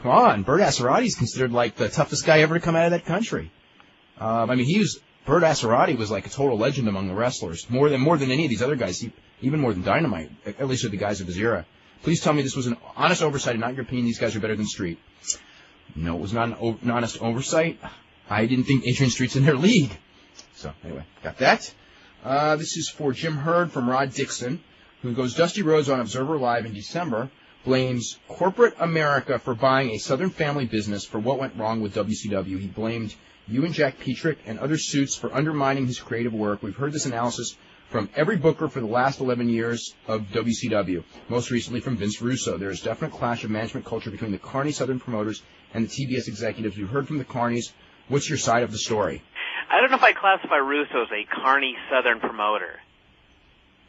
Speaker 2: Bert Acerati is considered like the toughest guy ever to come out of that country. I mean, Bert Acerati was like a total legend among the wrestlers, more than any of these other guys, even more than Dynamite, at least with the guys of his era. Please tell me this was an honest oversight and not your opinion these guys are better than Street. No, it was not an honest oversight. I didn't think Adrian Street's in their league. So, anyway, got that. This is for Jim Herd from Rod Dixon, who goes, Dusty Rhodes on Observer Live in December blames corporate America for buying a Southern family business for what went wrong with WCW. He blamed you and Jack Petrick and other suits for undermining his creative work. We've heard this analysis from every booker for the last 11 years of WCW, most recently from Vince Russo. There is definite clash of management culture between the Carney Southern promoters and the TBS executives. We've heard from the Carneys. What's your side of the story?
Speaker 4: I don't know if I classify Russo as a Carney Southern promoter.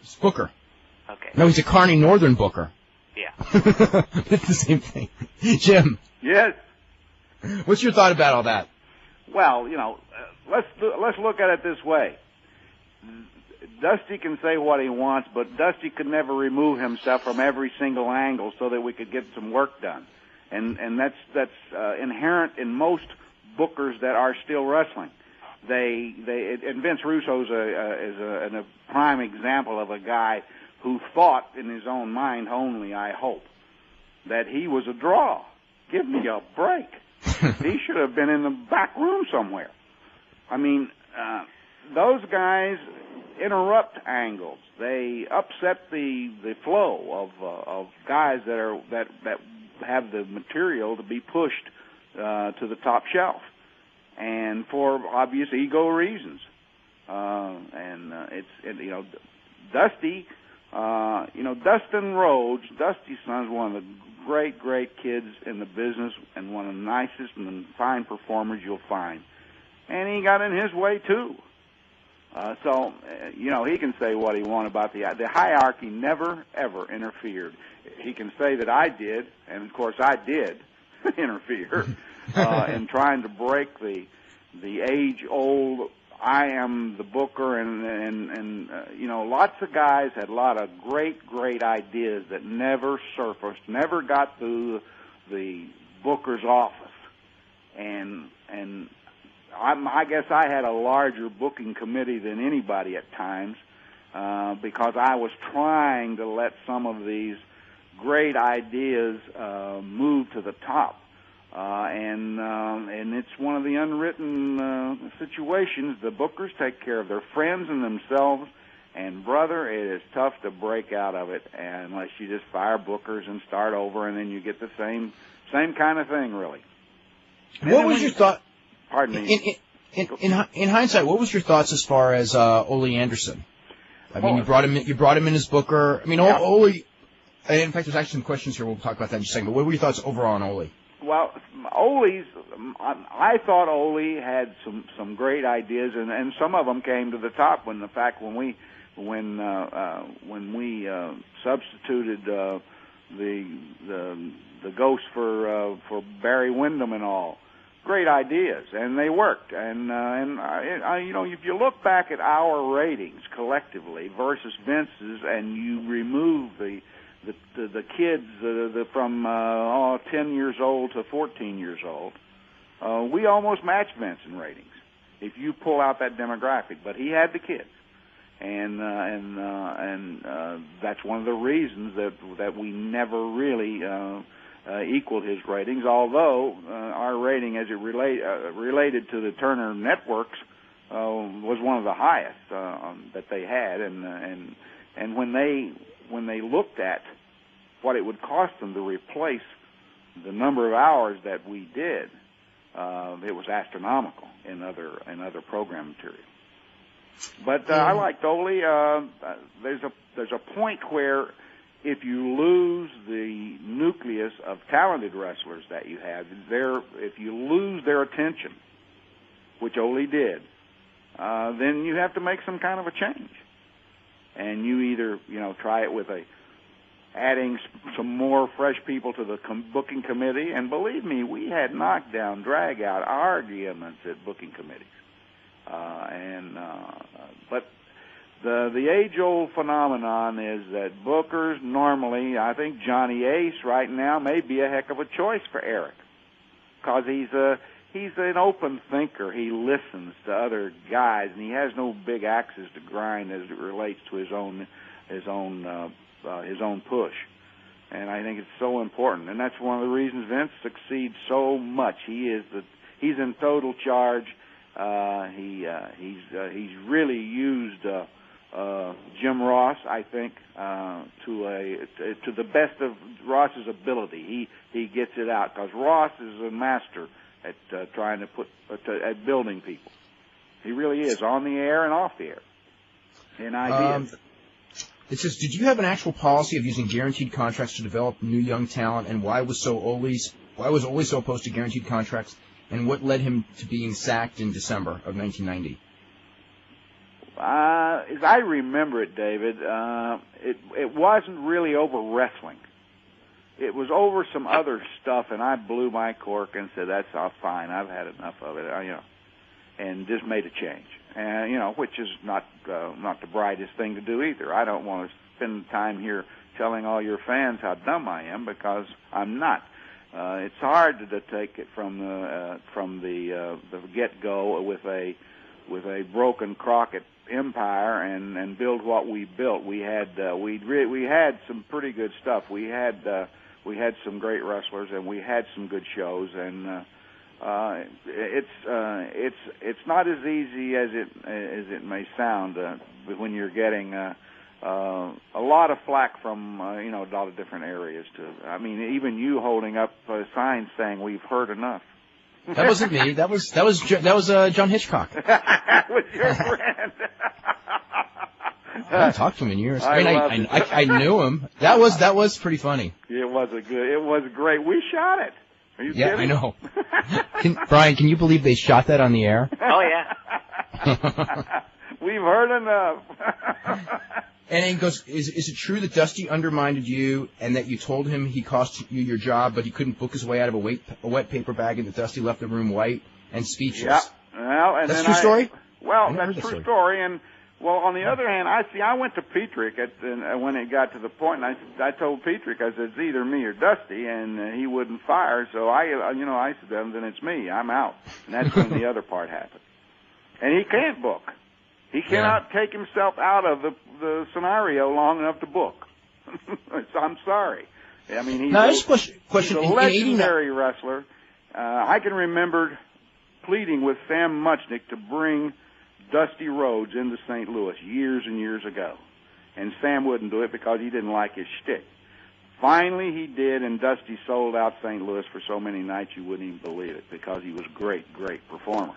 Speaker 2: It's Booker.
Speaker 4: Okay.
Speaker 2: No, he's a Carney Northern Booker.
Speaker 4: Yeah.
Speaker 2: It's the same thing. Jim.
Speaker 5: Yes.
Speaker 2: What's your thought about all that?
Speaker 5: Well, you know, let's look at it this way. Dusty can say what he wants, but Dusty could never remove himself from every single angle so that we could get some work done, and that's inherent in most bookers that are still wrestling. And Vince Russo is a prime example of a guy who thought in his own mind only, I hope, that he was a draw. Give me a break. He should have been in the back room somewhere. I mean, those guys, interrupt angles. They upset the flow of guys that have the material to be pushed to the top shelf, and for obvious ego reasons. Dusty, Dustin Rhodes, Dusty's son's one of the great kids in the business and one of the nicest and fine performers you'll find. And he got in his way, too. He can say what he wants about the hierarchy never, ever interfered. He can say that I did, and, of course, I did interfere in trying to break the age-old I am the booker, and lots of guys had a lot of great ideas that never surfaced, never got through the booker's office, and I guess I had a larger booking committee than anybody at times because I was trying to let some of these great ideas move to the top. And it's one of the unwritten situations. The bookers take care of their friends and themselves, and brother, it is tough to break out of it unless you just fire bookers and start over, and then you get the same kind of thing, really.
Speaker 2: What was your thought?
Speaker 5: Pardon me.
Speaker 2: In hindsight, what was your thoughts as far as Ole Anderson? I mean, you brought him in as booker. I mean, yeah. Ole. In fact, there's actually some questions here. We'll talk about that in just a second. But what were your thoughts overall on Ole?
Speaker 5: Well, I thought Ole had some great ideas, and some of them came to the top when we substituted the ghost for Barry Windham and all. Great ideas, and they worked. And if you look back at our ratings collectively versus Vince's, and you remove the kids from 10 years old to 14 years old, we almost matched Vince in ratings if you pull out that demographic. But he had the kids, and that's one of the reasons that we never really equaled his ratings. Although our rating, as it related to the Turner networks, was one of the highest that they had, and when they looked at what it would cost them to replace the number of hours that we did, it was astronomical in other program material. But I liked Ole. There's a point where if you lose the nucleus of talented wrestlers that you have, if you lose their attention, which Ole did, then you have to make some kind of a change. And you either, try it with adding some more fresh people to the booking committee. And believe me, we had knockdown, drag-out arguments at booking committees. But the age-old phenomenon is that bookers normally, I think Johnny Ace right now may be a heck of a choice for Eric, because he's an open thinker. He listens to other guys, and he has no big axes to grind as it relates to his own push. And I think it's so important, and that's one of the reasons Vince succeeds so much. He's in total charge. He's really used Jim Ross, I think, to the best of Ross's ability. He gets it out, because Ross is a master at trying to at building people. He really is, on the air and off the air, in ideas.
Speaker 2: It says, did you have an actual policy of using guaranteed contracts to develop new young talent, and why was Ole so opposed to guaranteed contracts, and what led him to being sacked in December of 1990?
Speaker 5: As I remember it, David, it wasn't really over wrestling. It was over some other stuff, and I blew my cork and said, "That's all fine. I've had enough of it," and just made a change. And which is not the brightest thing to do either. I don't want to spend time here telling all your fans how dumb I am, because I'm not. It's hard to take it from the get-go with a broken Crockett empire and build what we built. We had some pretty good stuff. We had some great wrestlers, and we had some good shows, and it's not as easy as it may sound when you're getting a lot of flack from a lot of different areas. I mean, even you holding up signs saying we've heard enough.
Speaker 2: That wasn't me. That was John Hitchcock.
Speaker 5: That was your friend.
Speaker 2: I haven't talked to him in years. I knew him. That was pretty funny.
Speaker 5: It was great. We shot it. Are you kidding?
Speaker 2: I know. Brian, can you believe they shot that on the air?
Speaker 4: Oh yeah.
Speaker 5: We've heard enough.
Speaker 2: And he goes, is it true that Dusty undermined you and that you told him he cost you your job, but he couldn't book his way out of a wet paper bag and that Dusty left the room white and speechless?
Speaker 5: Yeah. Well, and
Speaker 2: that's
Speaker 5: then
Speaker 2: true story?
Speaker 5: Well, that's true story. And, well, on the other hand, I went to Petrick when it got to the point, and I told Petrick, I said, it's either me or Dusty, and he wouldn't fire. So I said, then it's me. I'm out. And that's when the other part happened. And he can't book. He cannot take himself out of the scenario long enough to book. I'm sorry. I mean, he's a legendary wrestler. I can remember pleading with Sam Muchnick to bring Dusty Rhodes into St. Louis years and years ago. And Sam wouldn't do it because he didn't like his shtick. Finally, he did, and Dusty sold out St. Louis for so many nights you wouldn't even believe it because he was a great, great performer.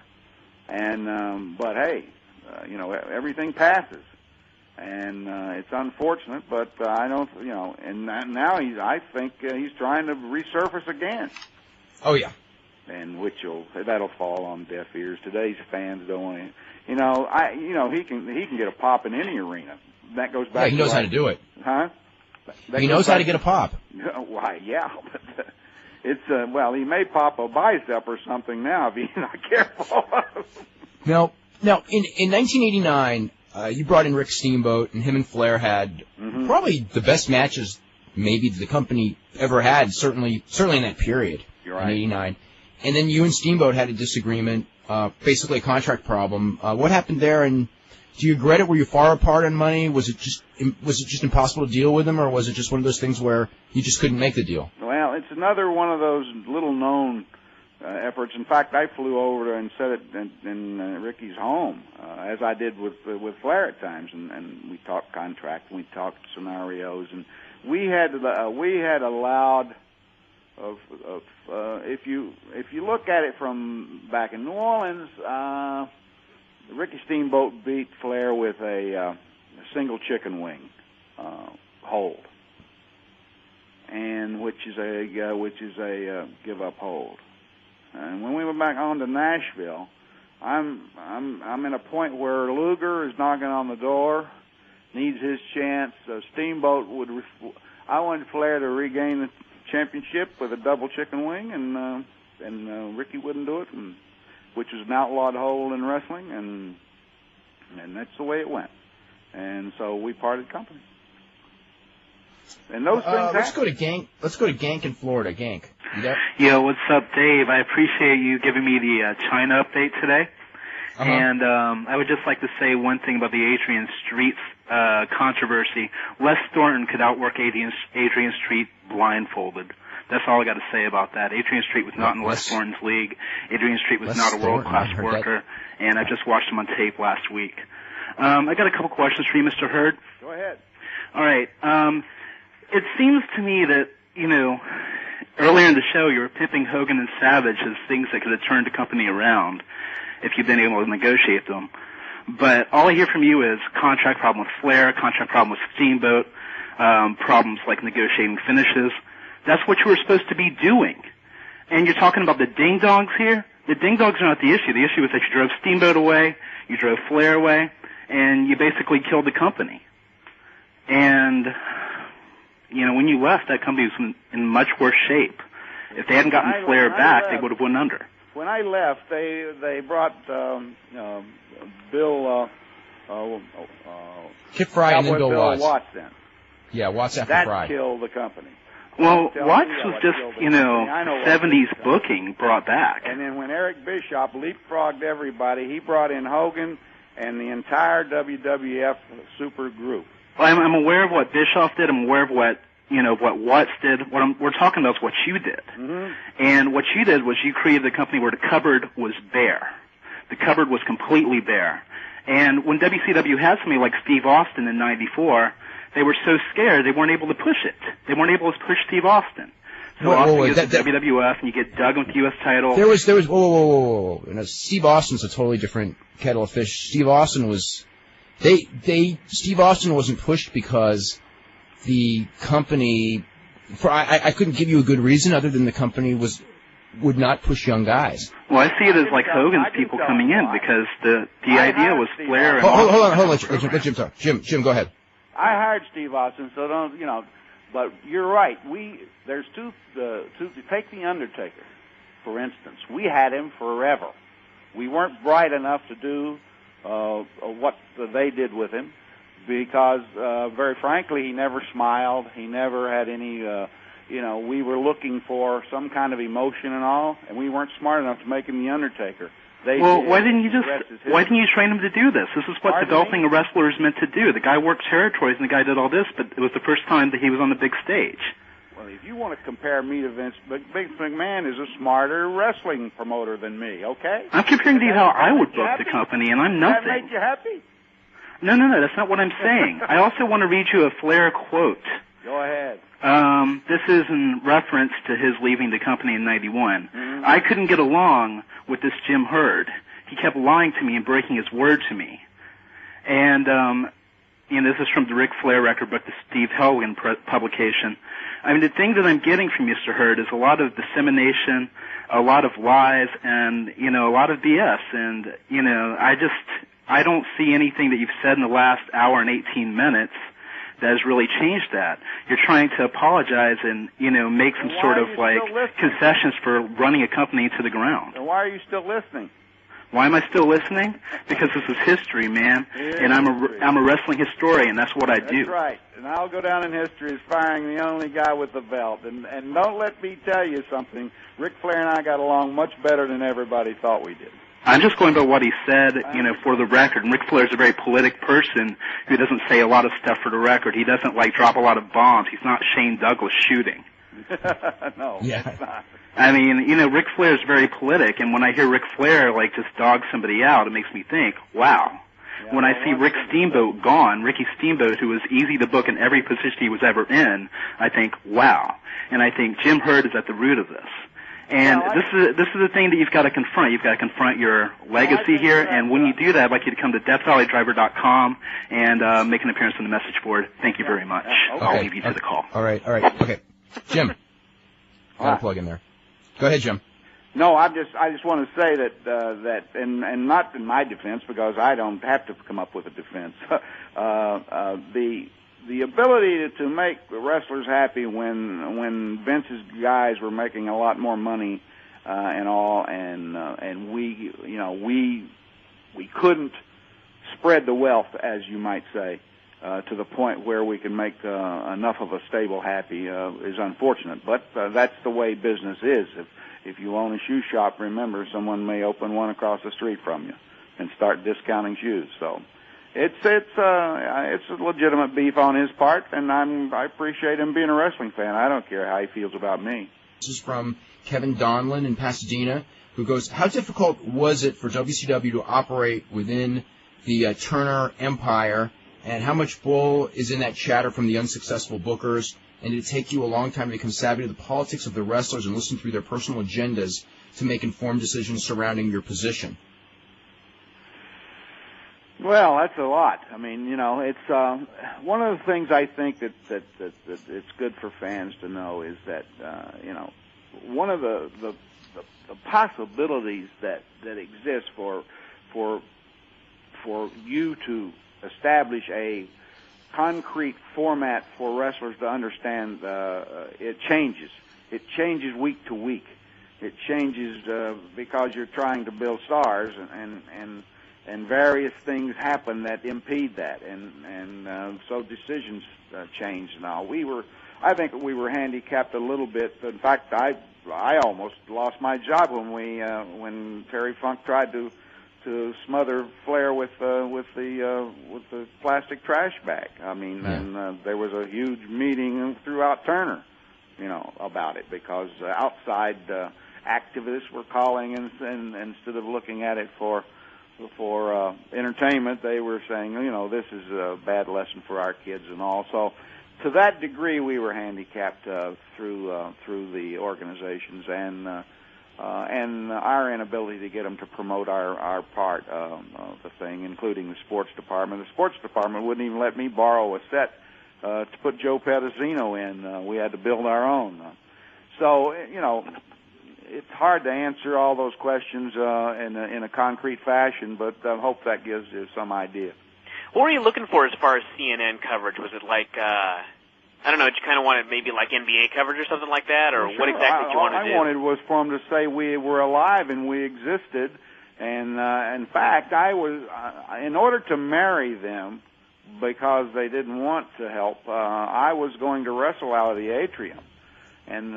Speaker 5: And, but hey, everything passes. And it's unfortunate, but I don't, and now I think he's trying to resurface again.
Speaker 2: Oh, yeah.
Speaker 5: And that'll fall on deaf ears. Today's fans don't want to, he can get a pop in any arena. That goes back.
Speaker 2: Yeah, he knows how to do it.
Speaker 5: Huh?
Speaker 2: He knows how to get a pop.
Speaker 5: Why, yeah, but it's he may pop a bicep or something now if he's not careful.
Speaker 2: Now, in 1989, you brought in Rick Steamboat, and him and Flair had probably the best matches maybe the company ever had. Certainly in that period.
Speaker 5: You're right.
Speaker 2: In '89, and then you and Steamboat had a disagreement, basically a contract problem. What happened there? And do you regret it? Were you far apart on money? Was it just impossible to deal with him, or was it just one of those things where you just couldn't make the deal?
Speaker 5: Well, it's another one of those little known efforts. In fact, I flew over and set it in Ricky's home, as I did with Flair at times, and we talked contract, and we talked scenarios, and we had allowed if you look at it from back in New Orleans, Ricky Steamboat beat Flair with a single chicken wing hold, and which is a give up hold. And when we went back on to Nashville, I'm in a point where Luger is knocking on the door, needs his chance. Steamboat I wanted Flair to regain the championship with a double chicken wing, and Ricky wouldn't do it, which is an outlawed hold in wrestling, and that's the way it went. And so we parted company. And those things.
Speaker 2: Let's go to Gank in Florida. Gank.
Speaker 6: Yo, what's up, Dave? I appreciate you giving me the China update today.
Speaker 2: Uh-huh.
Speaker 6: And I would just like to say one thing about the Adrian Street controversy. Les Thornton could outwork Adrian Street blindfolded. That's all I got to say about that. Adrian Street was not in Les Thornton's league. Adrian Street was not a world-class worker. And I just watched him on tape last week. I got a couple questions for you, Mr. Hurd.
Speaker 5: Go ahead.
Speaker 6: All right. It seems to me that, earlier in the show you were pimping Hogan and Savage as things that could have turned the company around if you'd been able to negotiate them. But all I hear from you is contract problem with Flair, contract problem with Steamboat, problems like negotiating finishes. That's what you were supposed to be doing. And you're talking about the ding-dongs here? The ding-dongs are not the issue. The issue is that you drove Steamboat away, you drove Flair away, and you basically killed the company. And, when you left, that company was in much worse shape. If they hadn't gotten Flair back, they would have went under.
Speaker 5: When I left, they brought Bill
Speaker 2: Kip Fry and then Bill
Speaker 5: Watts then.
Speaker 2: Yeah, Watts after
Speaker 5: that
Speaker 2: Fry.
Speaker 5: That killed the company.
Speaker 6: Well, Watts was just, 70s booking brought back.
Speaker 5: And then when Eric Bischoff leapfrogged everybody, he brought in Hogan and the entire WWF super group.
Speaker 6: Well, I'm aware of what Bischoff did. I'm aware of what what Watts did. We're talking about is what you did.
Speaker 5: Mm-hmm.
Speaker 6: And what you did was you created a company where the cupboard was bare. The cupboard was completely bare. And when WCW had somebody like Steve Austin in '94, they were so scared they weren't able to push it. They weren't able to push Steve Austin. So Austin goes to WWF, and you get Doug with the U.S. title.
Speaker 2: There was whoa. Steve Austin's a totally different kettle of fish. Steve Austin wasn't pushed because the company, I couldn't give you a good reason other than the company would not push young guys.
Speaker 6: Well, I see it as like Hogan's people coming in because the idea was Flair and...
Speaker 2: Hold on, let Jim talk. Jim, go ahead.
Speaker 5: I hired Steve Austin, so don't, but you're right. There's two, take The Undertaker, for instance. We had him forever. We weren't bright enough to do what they did with him because, very frankly, he never smiled. He never had any, we were looking for some kind of emotion and all, and we weren't smart enough to make him The Undertaker.
Speaker 6: Why didn't you train him to do this? This is what developing a wrestler is meant to do. The guy worked territories and the guy did all this, but it was the first time that he was on the big stage.
Speaker 5: Well, if you want to compare me to Vince McMahon is a smarter wrestling promoter than me, okay?
Speaker 6: I'm comparing to you how I would book the company, and I'm nothing.
Speaker 5: That made you happy?
Speaker 6: No, that's not what I'm saying. I also want to read you a Flair quote.
Speaker 5: Go ahead.
Speaker 6: This is in reference to his leaving the company in '91.
Speaker 5: Mm-hmm.
Speaker 6: I couldn't get along with this Jim Herd. He kept lying to me and breaking his word to me. And, this is from the Ric Flair record book, the Steve Helwig publication. I mean, the thing that I'm getting from Mr. Herd is a lot of dissemination, a lot of lies, and, a lot of BS. And, I don't see anything that you've said in the last hour and 18 minutes that has really changed that. You're trying to apologize and, make some sort of, concessions for running a company into the ground.
Speaker 5: And why are you still listening?
Speaker 6: Why am I still listening? Because this is history, man. And I'm a wrestling historian. That's what I do.
Speaker 5: That's right. And I'll go down in history as firing the only guy with the belt. And don't let me tell you something. Ric Flair and I got along much better than everybody thought we did.
Speaker 6: I'm just going by what he said, for the record. And Ric Flair's a very politic person who doesn't say a lot of stuff for the record. He doesn't, drop a lot of bombs. He's not Shane Douglas shooting.
Speaker 5: No,
Speaker 2: yeah.
Speaker 5: it's not.
Speaker 6: I mean, Ric Flair's very politic, and when I hear Ric Flair, just dog somebody out, it makes me think, wow. Yeah, when I see Rick Steamboat gone, Ricky Steamboat, who was easy to book in every position he was ever in, I think, wow. And I think Jim Herd is at the root of this. And this is the thing that you've got to confront. You've got to confront your legacy here, and when you do that, I'd like you to come to DeathValleyDriver.com and make an appearance on the message board. Thank you very much.
Speaker 2: Okay.
Speaker 6: I'll leave you to the call.
Speaker 2: All right. Okay. Jim, got a plug in there. Go ahead, Jim.
Speaker 5: No, I just want to say that and not in my defense because I don't have to come up with a defense. The ability to make wrestlers happy when Vince's guys were making a lot more money and all, and we couldn't spread the wealth, as you might say, to the point where we can make enough of a stable happy is unfortunate. But that's the way business is. If you own a shoe shop, remember someone may open one across the street from you and start discounting shoes. So. It's a legitimate beef on his part, and I appreciate him being a wrestling fan. I don't care how he feels about me.
Speaker 2: This is from Kevin Donlin in Pasadena, who goes, how difficult was it for WCW to operate within the Turner Empire, and how much bull is in that chatter from the unsuccessful bookers, and did it take you a long time to become savvy to the politics of the wrestlers and listen through their personal agendas to make informed decisions surrounding your position?
Speaker 5: Well, that's a lot. I mean, it's one of the things I think that it's good for fans to know is that one of the possibilities that exist for you to establish a concrete format for wrestlers to understand, it changes. It changes week to week. It changes because you're trying to build stars and various things happen that impede that, and so decisions change now. I think we were handicapped a little bit. In fact, I almost lost my job when Terry Funk tried to to smother Flair with the plastic trash bag. I mean, and there was a huge meeting throughout Turner, about it, because outside activists were calling, and instead of looking at it for entertainment, they were saying, this is a bad lesson for our kids and all. So, to that degree, we were handicapped through the organizations and our inability to get them to promote our part of the thing, including the sports department. The sports department wouldn't even let me borrow a set to put Joe Pedicino in. We had to build our own. So, it's hard to answer all those questions in a concrete fashion, but I hope that gives you some idea.
Speaker 4: What were you looking for as far as CNN coverage? Was it like, I don't know, did you kind of wanted maybe like NBA coverage or something like that, or
Speaker 5: Sure.
Speaker 4: what exactly did you want to do?
Speaker 5: All I wanted was for them to say we were alive and we existed, and in fact, I was, in order to marry them, because they didn't want to help, I was going to wrestle out of the atrium in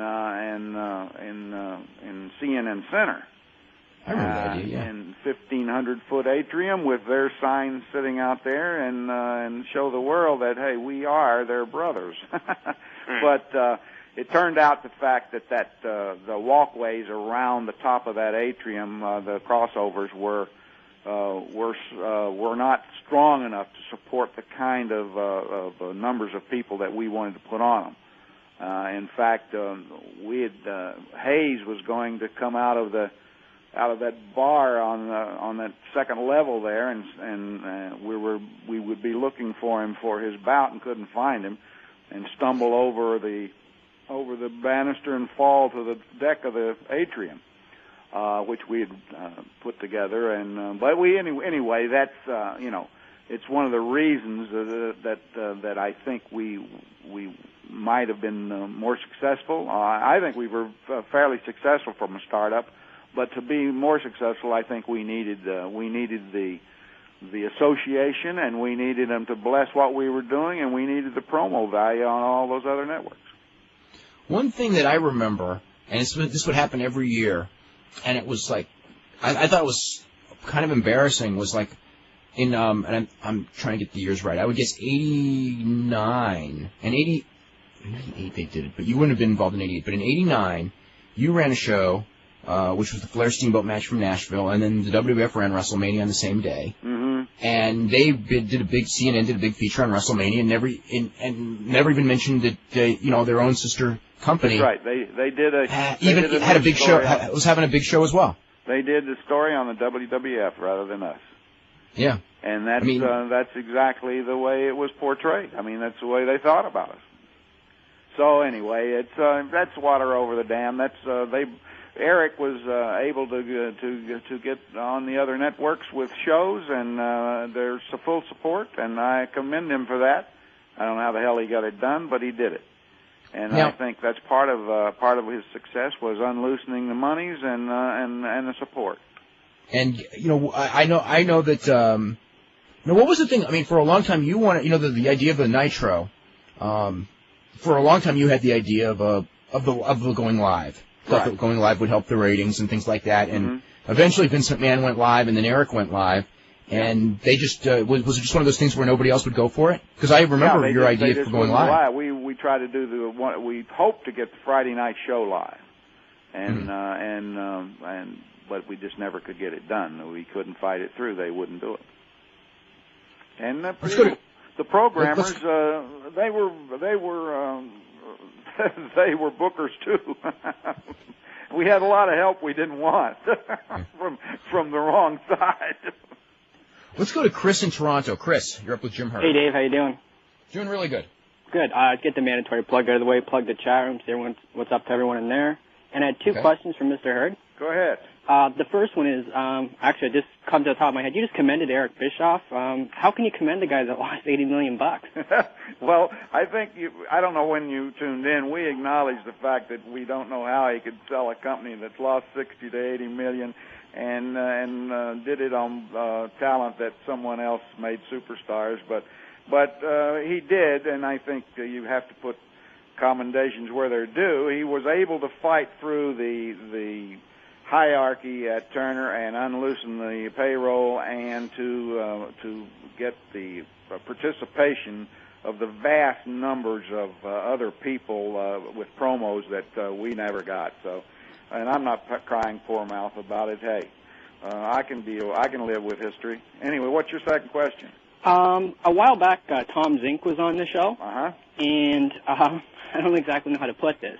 Speaker 5: CNN Center.
Speaker 2: I remember that idea, yeah.
Speaker 5: In 1,500-foot atrium with their signs sitting out there, and show the world that, hey, we are their brothers. But it turned out the fact that the walkways around the top of that atrium, the crossovers were not strong enough to support the kind of numbers of people that we wanted to put on them. In fact, Hayes was going to come out of that bar on that second level there, and we would be looking for him for his bout and couldn't find him, and stumble over the banister and fall to the deck of the atrium, which we had put together. And but anyway, that's it's one of the reasons that I think we might have been more successful. I think we were fairly successful from a startup, but to be more successful, I think we needed the association, and we needed them to bless what we were doing, and we needed the promo value on all those other networks.
Speaker 2: One thing that I remember, and this would happen every year, and it was like, I thought it was kind of embarrassing, was like, and I'm trying to get the years right, I would guess 89, and 88 they did it, but you wouldn't have been involved in 88, but in 89, you ran a show, which was the Flair Steamboat match from Nashville, and then the WWF ran WrestleMania on the same day.
Speaker 5: Mm-hmm.
Speaker 2: And they CNN did a big feature on WrestleMania, and never even mentioned that their own sister company.
Speaker 5: That's right. They did
Speaker 2: had a big show. Was having a big show as well.
Speaker 5: They did the story on the WWF rather than us.
Speaker 2: Yeah.
Speaker 5: And that's exactly the way it was portrayed. I mean, that's the way they thought about us. So anyway, that's water over the dam. Eric was able to get on the other networks with shows, and there's full support, and I commend him for that. I don't know how the hell he got it done, but he did it. And I think that's part of his success was unloosening the monies and the support.
Speaker 2: And I know that. What was the thing? I mean, for a long time you wanted, the idea of the Nitro. For a long time you had the idea of the going live. Thought that going live would help the ratings and things like that. And eventually Vince McMahon went live, and then Eric went live. And they just was it just one of those things where nobody else would go for it? Because I remember your idea for going live.
Speaker 5: We tried to do we hoped to get the Friday night show live, but we just never could get it done. We couldn't fight it through. They wouldn't do it. And the programmers they were bookers too. We had a lot of help we didn't want from the wrong side.
Speaker 2: Let's go to Chris in Toronto. Chris, you're up with Jim Herd.
Speaker 7: Hey, Dave. How you doing?
Speaker 2: Doing really good.
Speaker 7: Good. Get the mandatory plug out of the way. Plug the chat room. See what's up to everyone in there. And I had two questions for Mr. Herd.
Speaker 5: Go ahead.
Speaker 7: The first one is, actually, it just comes to the top of my head. You just commended Eric Bischoff. How can you commend the guy that lost $80 million?
Speaker 5: Well, I think I don't know when you tuned in. We acknowledged the fact that we don't know how he could sell a company that's lost 60 to 80 million and did it on talent that someone else made superstars. But he did, and I think you have to put commendations where they're due. He was able to fight through the hierarchy at Turner and unloosen the payroll, and to get the participation of the vast numbers of other people with promos that we never got. So, and I'm not crying poor mouth about it. Hey, I can live with history. Anyway, what's your second question?
Speaker 7: A while back, Tom Zink was on the show,
Speaker 5: and
Speaker 7: I don't exactly know how to put this.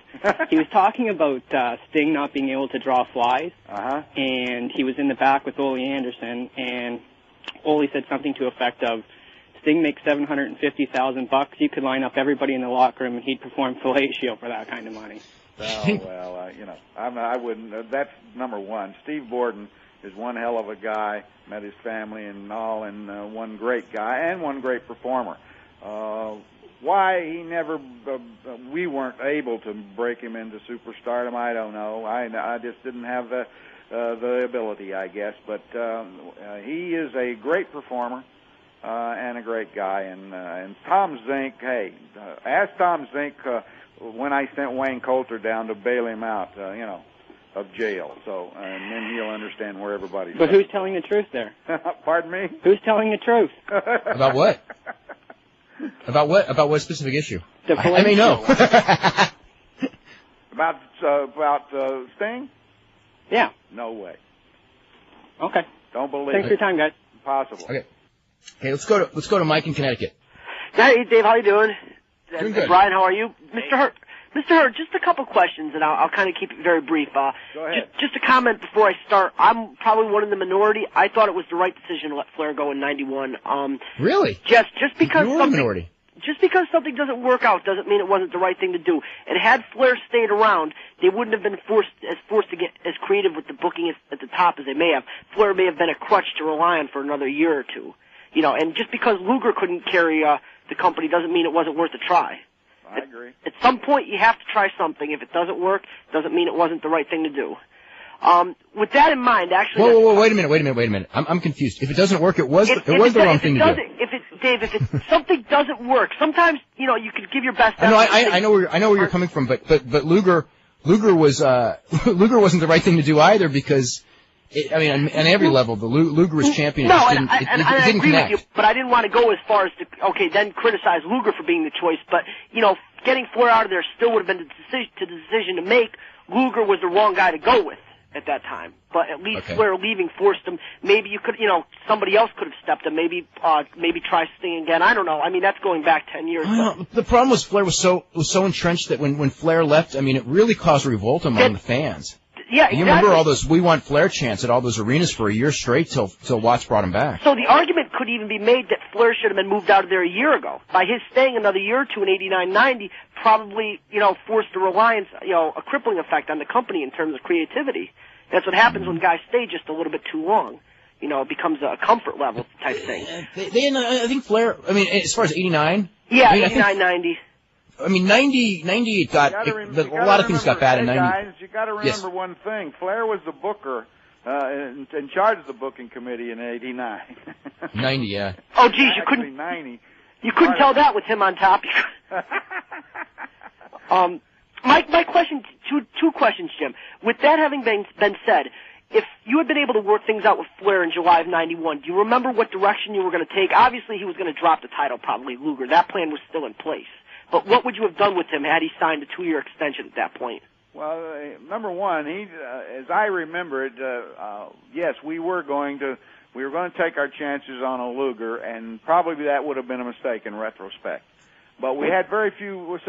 Speaker 7: He was talking about Sting not being able to draw flies, and he was in the back with Ole Anderson, and Ole said something to the effect of, Sting makes $750,000. You could line up everybody in the locker room, and he'd perform fellatio for that kind of money.
Speaker 5: Oh, well, you know, I wouldn't. That's number one. Steve Borden is one hell of a guy. Met his family and all, and one great guy and one great performer. Why he never, we weren't able to break him into superstardom, I don't know. I just didn't have the ability, I guess. But he is a great performer and a great guy. And Tom Zink, hey, ask Tom Zink when I sent Wayne Coulter down to bail him out, of jail. So, and then he'll understand where everybody's.
Speaker 7: But who's telling the truth there?
Speaker 5: Pardon me?
Speaker 7: Who's telling the truth?
Speaker 2: About what? About what? About what specific issue?
Speaker 7: I
Speaker 2: may know.
Speaker 5: About Sting?
Speaker 7: Yeah.
Speaker 5: No way.
Speaker 7: Okay.
Speaker 5: Don't believe
Speaker 7: Thanks for your time, guys.
Speaker 5: Impossible.
Speaker 2: Okay. Hey, let's go to Mike in Connecticut.
Speaker 8: Hey, Dave, how you doing?
Speaker 2: Doing good.
Speaker 8: Brian, how are you? Mr. Hurt, just a couple questions, and I'll kind of keep it very brief.
Speaker 5: Go ahead.
Speaker 8: Just a comment before I start. I'm probably one in the minority. I thought it was the right decision to let Flair go in '91.
Speaker 2: Really?
Speaker 8: Just because
Speaker 2: you're a minority.
Speaker 8: Just because something doesn't work out doesn't mean it wasn't the right thing to do. And had Flair stayed around, they wouldn't have been forced to get as creative with the booking at the top as they may have. Flair may have been a crutch to rely on for another year or two. And just because Luger couldn't carry the company doesn't mean it wasn't worth a try.
Speaker 5: I agree.
Speaker 8: At some point, you have to try something. If it doesn't work, doesn't mean it wasn't the right thing to do. With that in mind, actually...
Speaker 2: Whoa, wait a minute. I'm confused. If it doesn't work, it was the wrong thing to do.
Speaker 8: If something doesn't work, sometimes, you could give your best effort.
Speaker 2: I know where you're coming from, but Luger wasn't the right thing to do either, because... on every level, the Luger was champion.
Speaker 8: No,
Speaker 2: it
Speaker 8: I
Speaker 2: didn't
Speaker 8: agree
Speaker 2: connect.
Speaker 8: with you, but I didn't want to go as far as to, then criticize Luger for being the choice. But, getting Flair out of there still would have been the decision to make. Luger was the wrong guy to go with at that time. But at least Flair leaving forced him. Maybe you could, somebody else could have stepped in. Maybe try Sting again. I don't know. That's going back 10 years.
Speaker 2: The problem was Flair was so entrenched that when Flair left, it really caused revolt among the fans.
Speaker 8: Yeah, exactly.
Speaker 2: You remember all those "We Want Flair" chants at all those arenas for a year straight till Watts brought him back.
Speaker 8: So the argument could even be made that Flair should have been moved out of there a year ago. By his staying another year or two in '89-'90, probably forced a reliance, a crippling effect on the company in terms of creativity. That's what happens when guys stay just a little bit too long. It becomes a comfort level type thing.
Speaker 2: I think Flair. As far as '89.
Speaker 8: Yeah, '89-'90.
Speaker 2: 98 got a lot of things got bad in 90.
Speaker 5: Guys, you got to remember one thing. Flair was the booker in charge of the booking committee in '89.
Speaker 2: 90, yeah.
Speaker 8: Oh, geez, you couldn't.
Speaker 5: 90.
Speaker 8: You couldn't tell that with him on top. My question, two questions, Jim. With that having been said, if you had been able to work things out with Flair in July of '91, do you remember what direction you were going to take? Obviously, he was going to drop the title, probably Luger. That plan was still in place. But what would you have done with him had he signed a 2-year extension at that point?
Speaker 5: Well, number one, as I remember it, yes, we were going to take our chances on a Luger, and probably that would have been a mistake in retrospect. But we had very few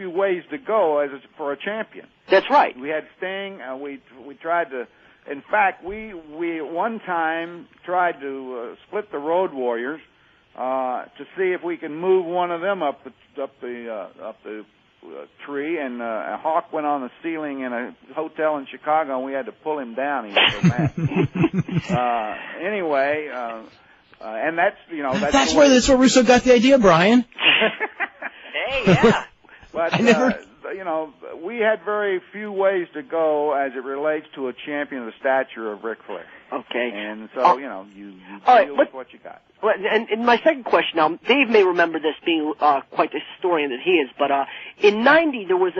Speaker 5: ways to go for a champion.
Speaker 8: That's right.
Speaker 5: We had Sting. We tried to. In fact, we one time tried to split the Road Warriors. To see if we can move one of them up the tree, and Hawk went on the ceiling in a hotel in Chicago, and we had to pull him down. He was so mad. Anyway, and that's
Speaker 2: where Russo got the idea, Brian.
Speaker 8: Hey, yeah.
Speaker 5: But we had very few ways to go as it relates to a champion of the stature of Ric Flair.
Speaker 8: Okay.
Speaker 5: And so you deal with what you got.
Speaker 8: Well, and my second question now, Dave may remember this being quite the historian that he is, but in '90 there was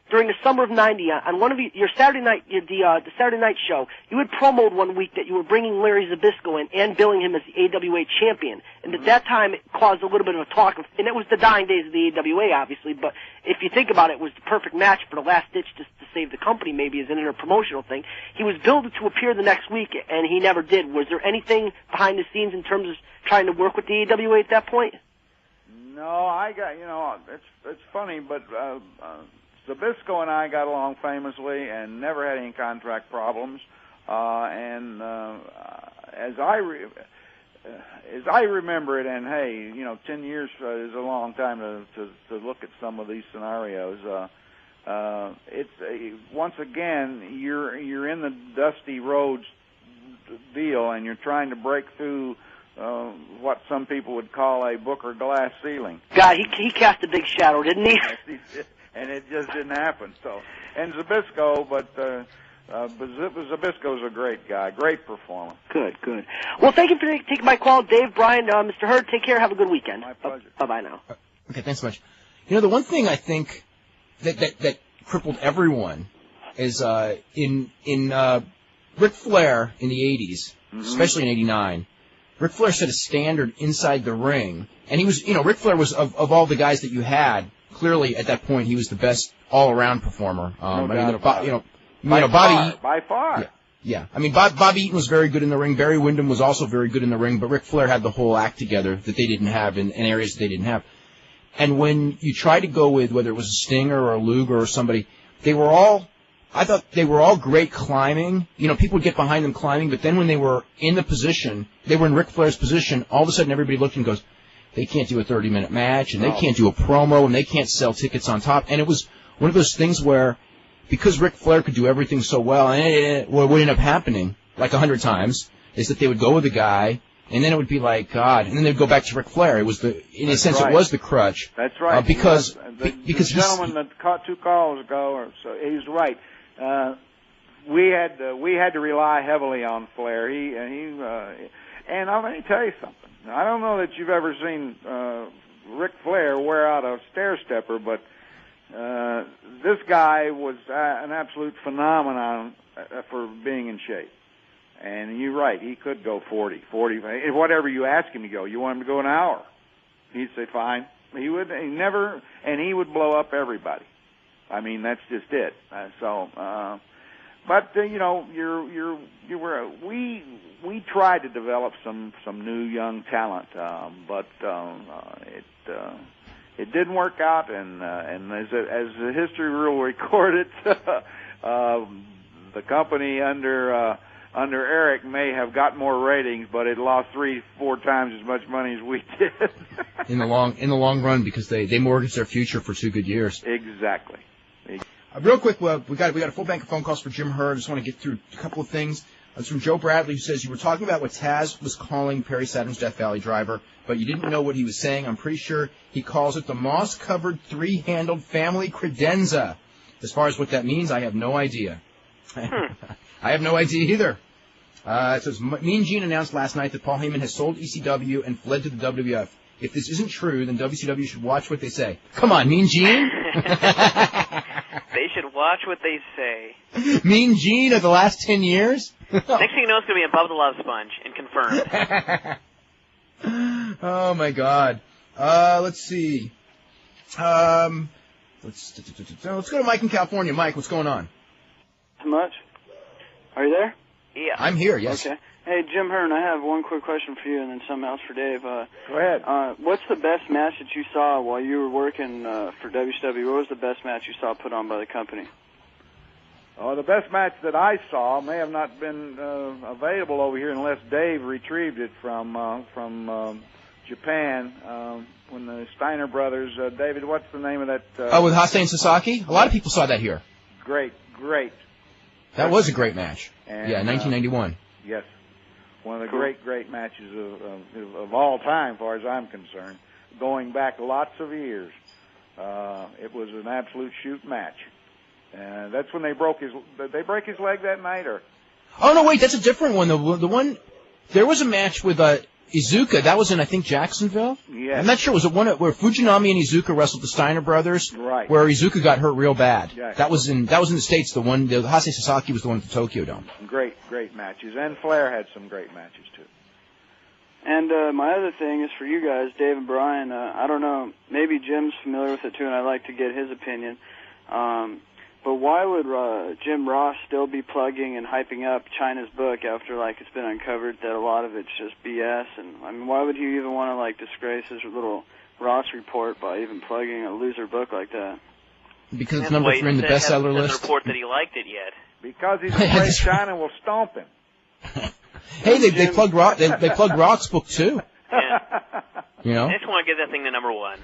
Speaker 8: during the summer of '90 on one of your Saturday night, the Saturday night show, you had promoted one week that you were bringing Larry Zbyszko in and billing him as the AWA champion. And at that time, it caused a little bit of a talk, and it was the dying days of the AWA, obviously. But if you think about it, it was the perfect match for the last ditch to save the company, maybe as an interpromotional thing. He was billed to appear the next week, and he never did. Was there anything behind the scenes in terms of trying to work with the AWA at that point?
Speaker 5: No, I got, it's funny, but Zbyszko and I got along famously and never had any contract problems. As I remember it, and hey, 10 years is a long time to look at some of these scenarios. Once again, you're in the dusty roads deal, and you're trying to break through what some people would call a Booker glass ceiling.
Speaker 8: God, he cast a big shadow, didn't he?
Speaker 5: And it just didn't happen. So, and Zbyszko, but Zbyszko's a great guy, great performer.
Speaker 8: Good. Well, thank you for taking my call, Dave, Brian, Mr. Hurd. Take care. Have a good weekend.
Speaker 5: My pleasure.
Speaker 8: Bye now.
Speaker 2: Okay, thanks so much. The one thing I think that crippled everyone is in Ric Flair in the 80s, especially in '89. Ric Flair set a standard inside the ring, and he was, Ric Flair was of all the guys that you had. Clearly, at that point, he was the best all-around performer. Bobby,
Speaker 5: by far.
Speaker 2: Yeah. I mean, Bobby Eaton was very good in the ring. Barry Windham was also very good in the ring, but Ric Flair had the whole act together that they didn't have in areas that they didn't have. And when you try to go with whether it was a Stinger or a Luger or somebody, I thought they were all great climbing. People would get behind them climbing, but then when they were in the position, they were in Ric Flair's position, all of a sudden everybody looked and goes, they can't do a 30-minute match, and they can't do a promo, and they can't sell tickets on top. And it was one of those things where, because Ric Flair could do everything so well, and what would end up happening, like 100 times, is that they would go with the guy, and then it would be like, God, and then they'd go back to Ric Flair. It was it was the crutch.
Speaker 5: That's right.
Speaker 2: Because
Speaker 5: the gentleman that caught 2 calls ago, so he's right. We had to rely heavily on Flair. And let me tell you something. I don't know that you've ever seen Ric Flair wear out a stair stepper, but this guy was an absolute phenomenon for being in shape. And you're right, he could go 40, whatever you ask him to go. You want him to go an hour, he'd say fine. He would blow up everybody. I mean, that's just it. We tried to develop some new young talent, but it didn't work out. And as the history will record it, the company under Eric may have got more ratings, but it lost 3-4 times as much money as we did.
Speaker 2: in the long run, because they mortgaged their future for 2 good years.
Speaker 5: Exactly.
Speaker 2: Real quick, we got a full bank of phone calls for Jim Hurd. I just want to get through a couple of things. It's from Joe Bradley, who says, you were talking about what Taz was calling Perry Saturn's Death Valley Driver, but you didn't know what he was saying. I'm pretty sure he calls it the moss-covered, 3-handled family credenza. As far as what that means, I have no idea. I have no idea either. It says, Mean Gene announced last night that Paul Heyman has sold ECW and fled to the WWF. If this isn't true, then WCW should watch what they say. Come on, Mean Gene.
Speaker 4: They should watch what they say.
Speaker 2: Mean Gene of the last 10 years?
Speaker 4: Next thing you know, it's going to be Above the Love Sponge, and confirmed.
Speaker 2: Oh, my God. Let's see. Let's go to Mike in California. Mike, what's going on?
Speaker 9: Not much. Are you there?
Speaker 4: Yeah.
Speaker 2: I'm here, yes.
Speaker 9: Okay. Hey, Jim Hearn, I have one quick question for you and then something else for Dave.
Speaker 5: Go ahead.
Speaker 9: What's the best match that you saw while you were working for WCW? What was the best match you saw put on by the company?
Speaker 5: Oh, the best match that I saw may have not been available over here unless Dave retrieved it from Japan when the Steiner brothers. David, what's the name of that?
Speaker 2: With Hossein Sasaki? A lot of people saw that here.
Speaker 5: Great.
Speaker 2: That was a great match.
Speaker 5: And,
Speaker 2: 1991.
Speaker 5: Yes. One of the great matches of all time, as far as I'm concerned, going back lots of years. It was an absolute shoot match. That's when they broke his. Did they break his leg that night, or?
Speaker 2: Oh no, wait, that's a different one. The one there was a match with Iizuka, that was in, I think, Jacksonville?
Speaker 10: Yes.
Speaker 2: I'm not sure. Was it one where Fujinami and Iizuka wrestled the Steiner brothers?
Speaker 10: Right.
Speaker 2: Where Iizuka got hurt real bad.
Speaker 10: Yeah.
Speaker 2: That was in the States. The Hase Sasaki was the one at the Tokyo Dome.
Speaker 10: Great matches. And Flair had some great matches, too.
Speaker 9: And my other thing is for you guys, Dave and Brian. I don't know, maybe Jim's familiar with it too, and I'd like to get his opinion. But why would Jim Ross still be plugging and hyping up China's book after it's been uncovered that a lot of it's just BS? And I mean, why would he even want to disgrace his little Ross report by even plugging a loser book like that?
Speaker 2: Because it's number 3 in the bestseller list.
Speaker 4: Hasn't report that he liked it yet.
Speaker 10: Because he's afraid China will stomp him.
Speaker 2: Hey, they plugged Rock's book too.
Speaker 4: Yeah.
Speaker 2: You know.
Speaker 4: I just want to get that thing to number 1.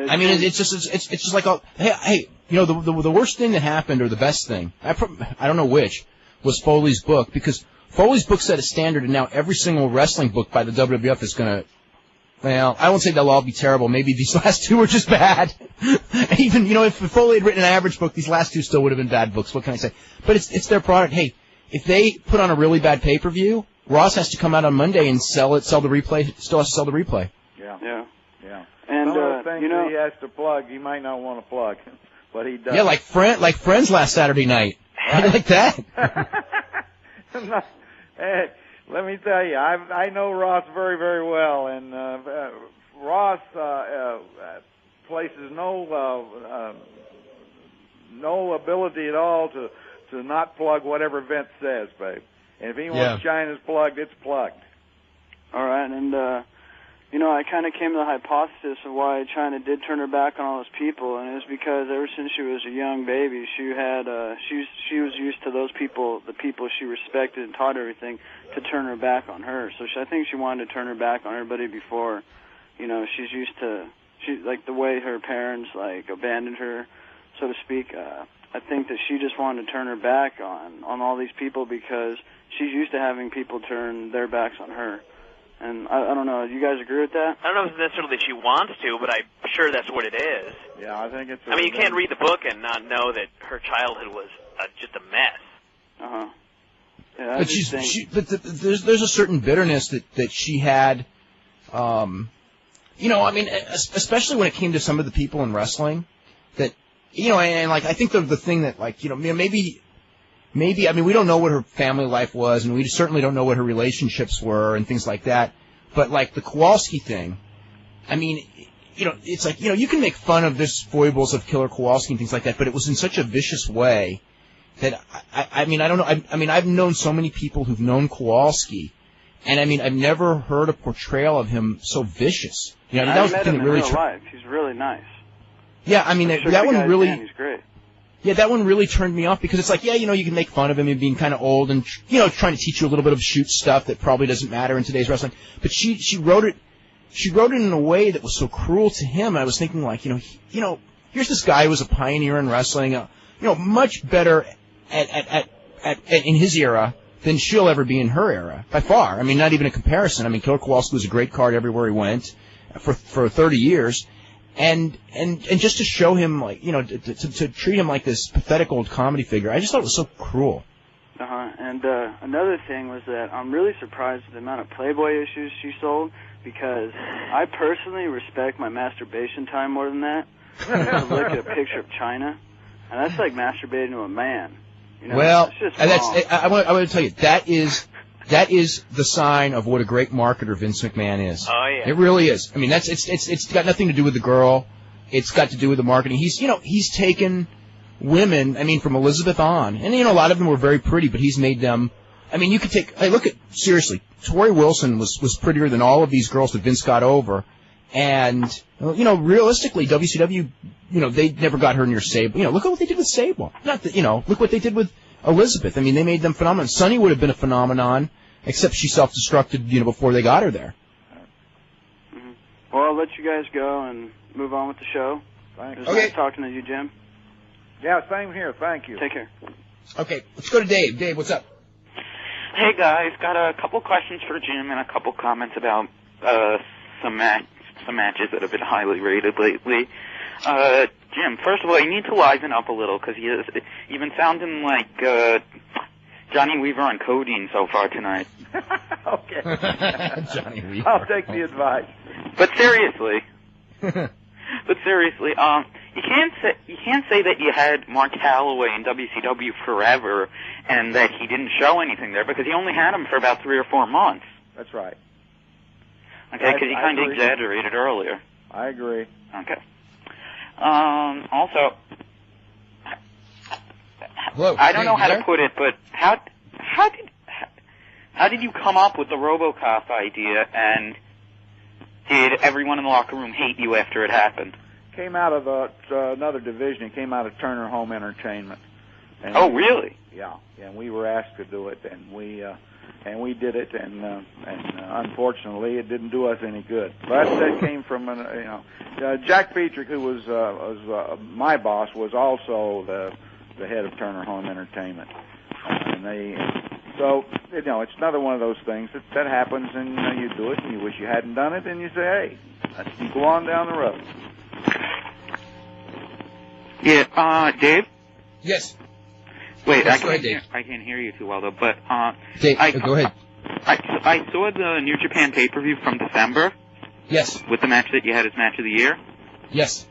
Speaker 2: I mean, it's just like, hey, you know, the worst thing that happened, or the best thing, I don't know which, was Foley's book, because Foley's book set a standard, and now every single wrestling book by the WWF is gonna, well, I won't say they'll all be terrible. Maybe these last 2 were just bad. Even, you know, if Foley had written an average book, these last 2 still would have been bad books. What can I say? But it's their product. Hey, if they put on a really bad pay-per-view, Ross has to come out on Monday and sell the replay. Still has to sell the replay.
Speaker 10: Yeah.
Speaker 9: And
Speaker 10: some of the things he has to plug, he might not want to plug, but he does.
Speaker 2: Yeah, like Friends last Saturday night. How do you like that?
Speaker 10: Hey, let me tell you, I know Ross very, very well, and Ross places no ability at all to not plug whatever Vince says, babe. And if he wants China's plugged, it's plugged.
Speaker 9: All right, and you know, I kind of came to the hypothesis of why China did turn her back on all those people, and it was because ever since she was a young baby, she was used to those people, the people she respected and taught everything, to turn her back on her. So I think she wanted to turn her back on everybody before. You know, she's used to the way her parents abandoned her, so to speak. I think that she just wanted to turn her back on all these people because she's used to having people turn their backs on her. And I don't know. Do you guys agree with that?
Speaker 4: I don't know if it's necessarily that she wants to, but I'm sure that's what it is.
Speaker 10: Yeah, I think it's.
Speaker 4: I mean, you can't read the book and not know that her childhood was just a mess.
Speaker 9: Yeah,
Speaker 2: but there's a certain bitterness that she had. You know, I mean, especially when it came to some of the people in wrestling, that, you know, and I think the thing that maybe, I mean, we don't know what her family life was, and we certainly don't know what her relationships were and things like that. But the Kowalski thing, I mean, you know, it's you can make fun of this foibles of Killer Kowalski and things like that, but it was in such a vicious way that I mean, I don't know. I mean, I've known so many people who've known Kowalski, and I mean, I've never heard a portrayal of him so vicious. You know, that was the thing that really.
Speaker 9: Real life. He's really nice.
Speaker 2: Yeah, I mean, that one really.
Speaker 9: He's great.
Speaker 2: Yeah, that one really turned me off because it's you know, you can make fun of him and being kind of old and, you know, trying to teach you a little bit of shoot stuff that probably doesn't matter in today's wrestling. But she wrote it in a way that was so cruel to him. And I was thinking you know, here's this guy who was a pioneer in wrestling, you know, much better at in his era than she'll ever be in her era by far. I mean, not even a comparison. I mean, Killer Kowalski was a great card everywhere he went for 30 years. And just to show him, you know, to treat him like this pathetic old comedy figure, I just thought it was so cruel.
Speaker 9: And another thing was that I'm really surprised at the amount of Playboy issues she sold, because I personally respect my masturbation time more than that. To look at a picture of China, and that's like masturbating to a man. You know,
Speaker 2: well,
Speaker 9: just
Speaker 2: I want to tell you, that is the sign of what a great marketer Vince McMahon is.
Speaker 4: Oh yeah,
Speaker 2: it really is. I mean, it's got nothing to do with the girl. It's got to do with the marketing. He's taken women. I mean, from Elizabeth on, and you know, a lot of them were very pretty, but he's made them. I mean, you could seriously, Tori Wilson was prettier than all of these girls that Vince got over, and you know, realistically, WCW, you know, they never got her near Sable. You know, look at what they did with Sable. Not that, you know, look what they did with Elizabeth. I mean, they made them phenomenal. Sunny would have been a phenomenon, except she self-destructed, you know, before they got her there.
Speaker 9: Mm-hmm. Well, I'll let you guys go and move on with the show.
Speaker 10: Thanks.
Speaker 9: It was nice talking to you, Jim.
Speaker 10: Yeah, same here. Thank you.
Speaker 9: Take care.
Speaker 2: Okay, let's go to Dave. Dave, what's up?
Speaker 11: Hey, guys. Got a couple questions for Jim and a couple comments about some matches that have been highly rated lately. Jim, first of all, you need to liven up a little, because you've been sounding like Johnny Weaver on codeine so far tonight.
Speaker 10: Okay.
Speaker 2: Johnny Weaver.
Speaker 10: I'll take the advice.
Speaker 11: But seriously, you can't say that you had Mark Calloway in WCW forever and that he didn't show anything there because he only had him for about 3 or 4 months.
Speaker 10: That's right.
Speaker 11: Okay, because he kind of exaggerated earlier.
Speaker 10: I agree.
Speaker 11: Okay. Also,
Speaker 2: Hello.
Speaker 11: I don't know how to put it, but how did you come up with the RoboCop idea, and did everyone in the locker room hate you after it happened?
Speaker 10: Came out of another division. It came out of Turner Home Entertainment. And
Speaker 11: oh, really?
Speaker 10: Yeah. And we were asked to do it, and we did it, and unfortunately, it didn't do us any good. But that came from Jack Petrick, who was my boss, was also the head of Turner Home Entertainment, so it's another one of those things that happens, and you do it, and you wish you hadn't done it, and you say, hey, let's go on down the road.
Speaker 11: Yeah, Dave?
Speaker 2: Yes.
Speaker 11: Wait,
Speaker 2: yes,
Speaker 11: I can't hear you too well, though, but,
Speaker 2: Dave, go ahead.
Speaker 11: I saw the New Japan pay-per-view from December.
Speaker 2: Yes.
Speaker 11: With the match that you had as match of the year.
Speaker 2: Yes.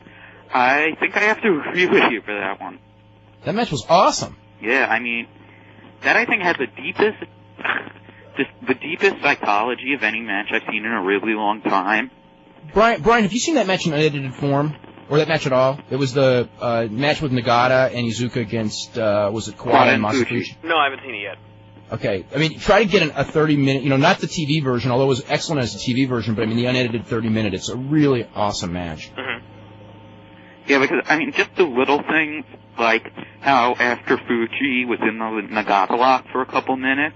Speaker 11: I think I have to agree with you for that one.
Speaker 2: That match was awesome.
Speaker 11: Yeah, I mean, that I think had the deepest psychology of any match I've seen in a really long time.
Speaker 2: Brian, have you seen that match in unedited form? Or that match at all? It was the match with Nagata and Iizuka against, was it Kawada and Masafuji?
Speaker 4: No, I haven't seen it yet.
Speaker 2: Okay. I mean, try to get a 30-minute, not the TV version, although it was excellent as the TV version, but I mean the unedited 30-minute. It's a really awesome match.
Speaker 11: Mm-hmm. Yeah, because, I mean, just the little things, like how after Fuji was in the Nagata lock for a couple minutes,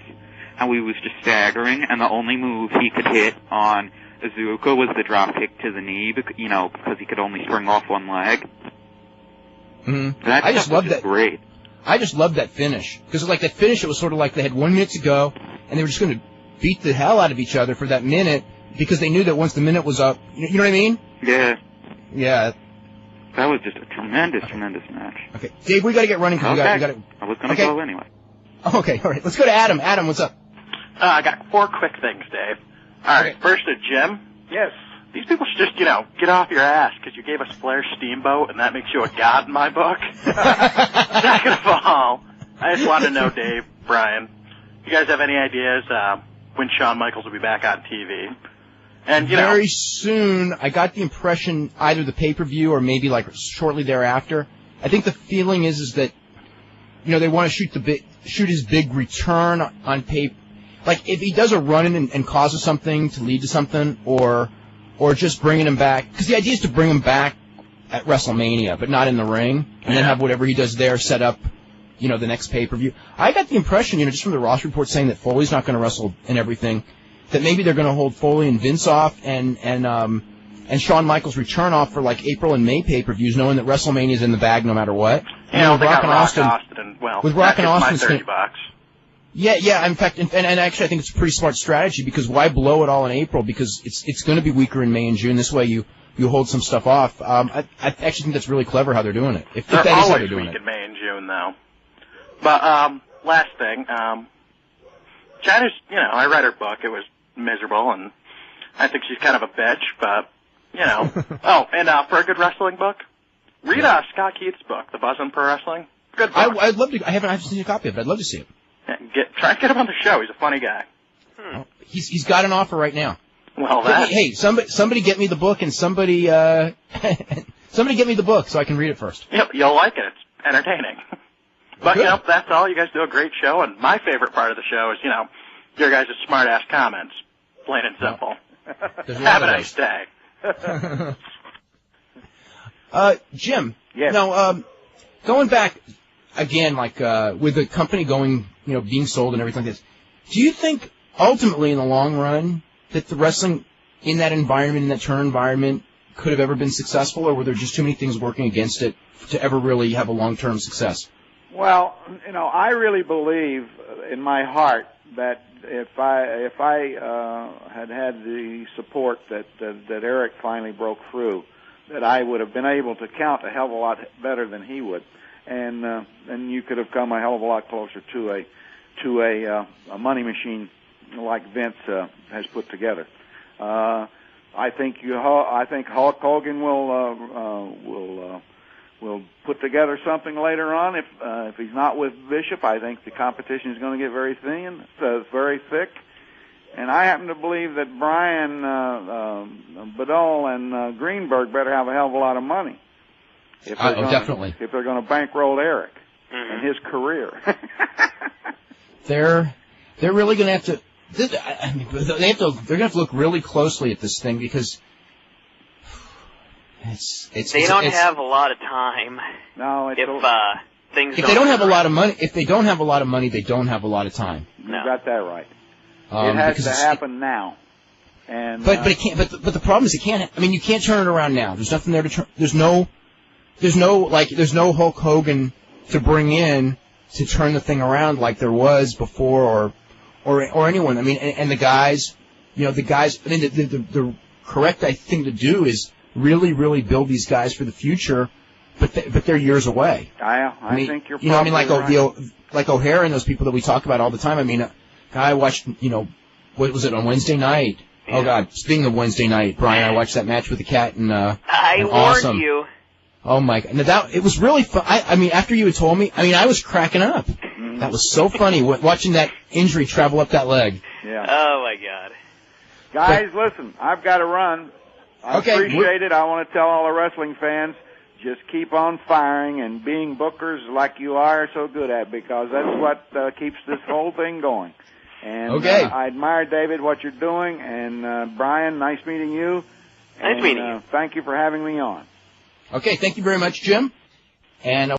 Speaker 11: how he was just staggering, and the only move he could hit on Iizuka was the drop kick to the knee, because he could only spring off one leg.
Speaker 2: Mm-hmm.
Speaker 11: I just loved that. Great.
Speaker 2: I just loved that finish. Because like that finish, it was sort of like they had 1 minute to go, and they were just going to beat the hell out of each other for that minute, because they knew that once the minute was up, you know what I mean?
Speaker 11: Yeah.
Speaker 2: Yeah.
Speaker 11: That was just a tremendous match.
Speaker 2: Okay. Dave, we got to get running.
Speaker 11: Okay.
Speaker 2: We got
Speaker 11: I was going to go anyway.
Speaker 2: Okay, all right. Let's go to Adam. Adam, what's up?
Speaker 12: I got 4 quick things, Dave. All right, first to Jim.
Speaker 10: Yes.
Speaker 12: These people should just, get off your ass because you gave us Flair Steamboat, and that makes you a god in my book. Second of all, I just want to know, Dave, Brian, you guys have any ideas when Shawn Michaels will be back on TV? And
Speaker 2: very soon, I got the impression either the pay-per-view or maybe like shortly thereafter. I think the feeling is that they want to shoot his big return on pay. Like if he does a run and causes something to lead to something, or just bringing him back, because the idea is to bring him back at WrestleMania, but not in the ring, and then have whatever he does there set up, the next pay-per-view. I got the impression, just from the Ross report saying that Foley's not going to wrestle and everything, that maybe they're going to hold Foley and Vince off and Shawn Michaels' return off for like April and May pay-per-views, knowing that WrestleMania's in the bag no matter what.
Speaker 12: With Rock and Austin,
Speaker 2: with Rock and Austin,
Speaker 12: $30.
Speaker 2: Yeah. In fact, and actually, I think it's a pretty smart strategy, because why blow it all in April? Because it's going to be weaker in May and June. This way, you hold some stuff off. I actually think that's really clever how they're doing it. If that is how they're doing it.
Speaker 12: They're always weak in May and June, though. But last thing, China's. I read her book. It was miserable, and I think she's kind of a bitch. But oh, and for a good wrestling book, read Scott Keith's book, The Buzz on Pro Wrestling. Good book.
Speaker 2: I'd love to. I haven't seen a copy of it. I'd love to see it.
Speaker 12: Try and get him on the show. He's a funny guy.
Speaker 2: He's got an offer right now.
Speaker 12: Well,
Speaker 2: hey, somebody get me the book, and somebody get me the book so I can read it first.
Speaker 12: You'll like it. It's entertaining. But that's all. You guys do a great show, and my favorite part of the show is your guys' smart ass comments. Plain and simple. Have a nice day.
Speaker 2: Jim.
Speaker 10: Yes.
Speaker 2: Now, going back again, like with the company going, being sold and everything like this, do you think ultimately in the long run that the wrestling in that environment, in that turn environment, could have ever been successful, or were there just too many things working against it to ever really have a long-term success?
Speaker 10: Well, I really believe in my heart that if I had the support that Eric finally broke through, that I would have been able to count a hell of a lot better than he would, and you could have come a hell of a lot closer to a money machine
Speaker 5: like Vince has put together. I think Hulk Hogan will put together something later on. If he's not with Bishop, I think the competition is going to get very thin, very thick. And I happen to believe that Brian Bedell and Greenberg better have a hell of a lot of money.
Speaker 2: Definitely.
Speaker 5: If they're going to bankroll Eric and his career.
Speaker 2: They're really going to have to. They're going to have to look really closely at this thing because
Speaker 4: they don't have a lot of time.
Speaker 5: No,
Speaker 4: if
Speaker 2: they don't have a lot of money, if they don't have a lot of money, they don't have a lot of time.
Speaker 5: You got that right. It has to happen now. And
Speaker 2: but it can't. But the problem is it can't. I mean, you can't turn it around now. There's nothing there to turn. There's no Hulk Hogan to bring in to turn the thing around like there was before, or anyone. I mean, and the guys, the guys. I mean, the correct thing to do is really, really build these guys for the future. But they're years away.
Speaker 5: I think you're probably
Speaker 2: right. Like O'Hare and those people that we talk about all the time. I mean, I watched, what was it on Wednesday night? Yeah. Oh God! Speaking of Wednesday night, Brian, I watched that match with the Cat and
Speaker 4: I
Speaker 2: Awesome.
Speaker 4: warned you.
Speaker 2: Oh my God! It was really fun. I mean, after you had told me, I was cracking up. That was so funny watching that injury travel up that leg.
Speaker 5: Yeah.
Speaker 4: Oh my God.
Speaker 5: Guys, listen, I've got to run. I appreciate it. I want to tell all the wrestling fans, just keep on firing and being bookers like you are so good at, because that's what keeps this whole thing going. And I admire, David, what you're doing, and Brian, nice meeting you.
Speaker 4: Nice meeting you.
Speaker 5: Thank you for having me on.
Speaker 2: Okay, thank you very much, Jim. And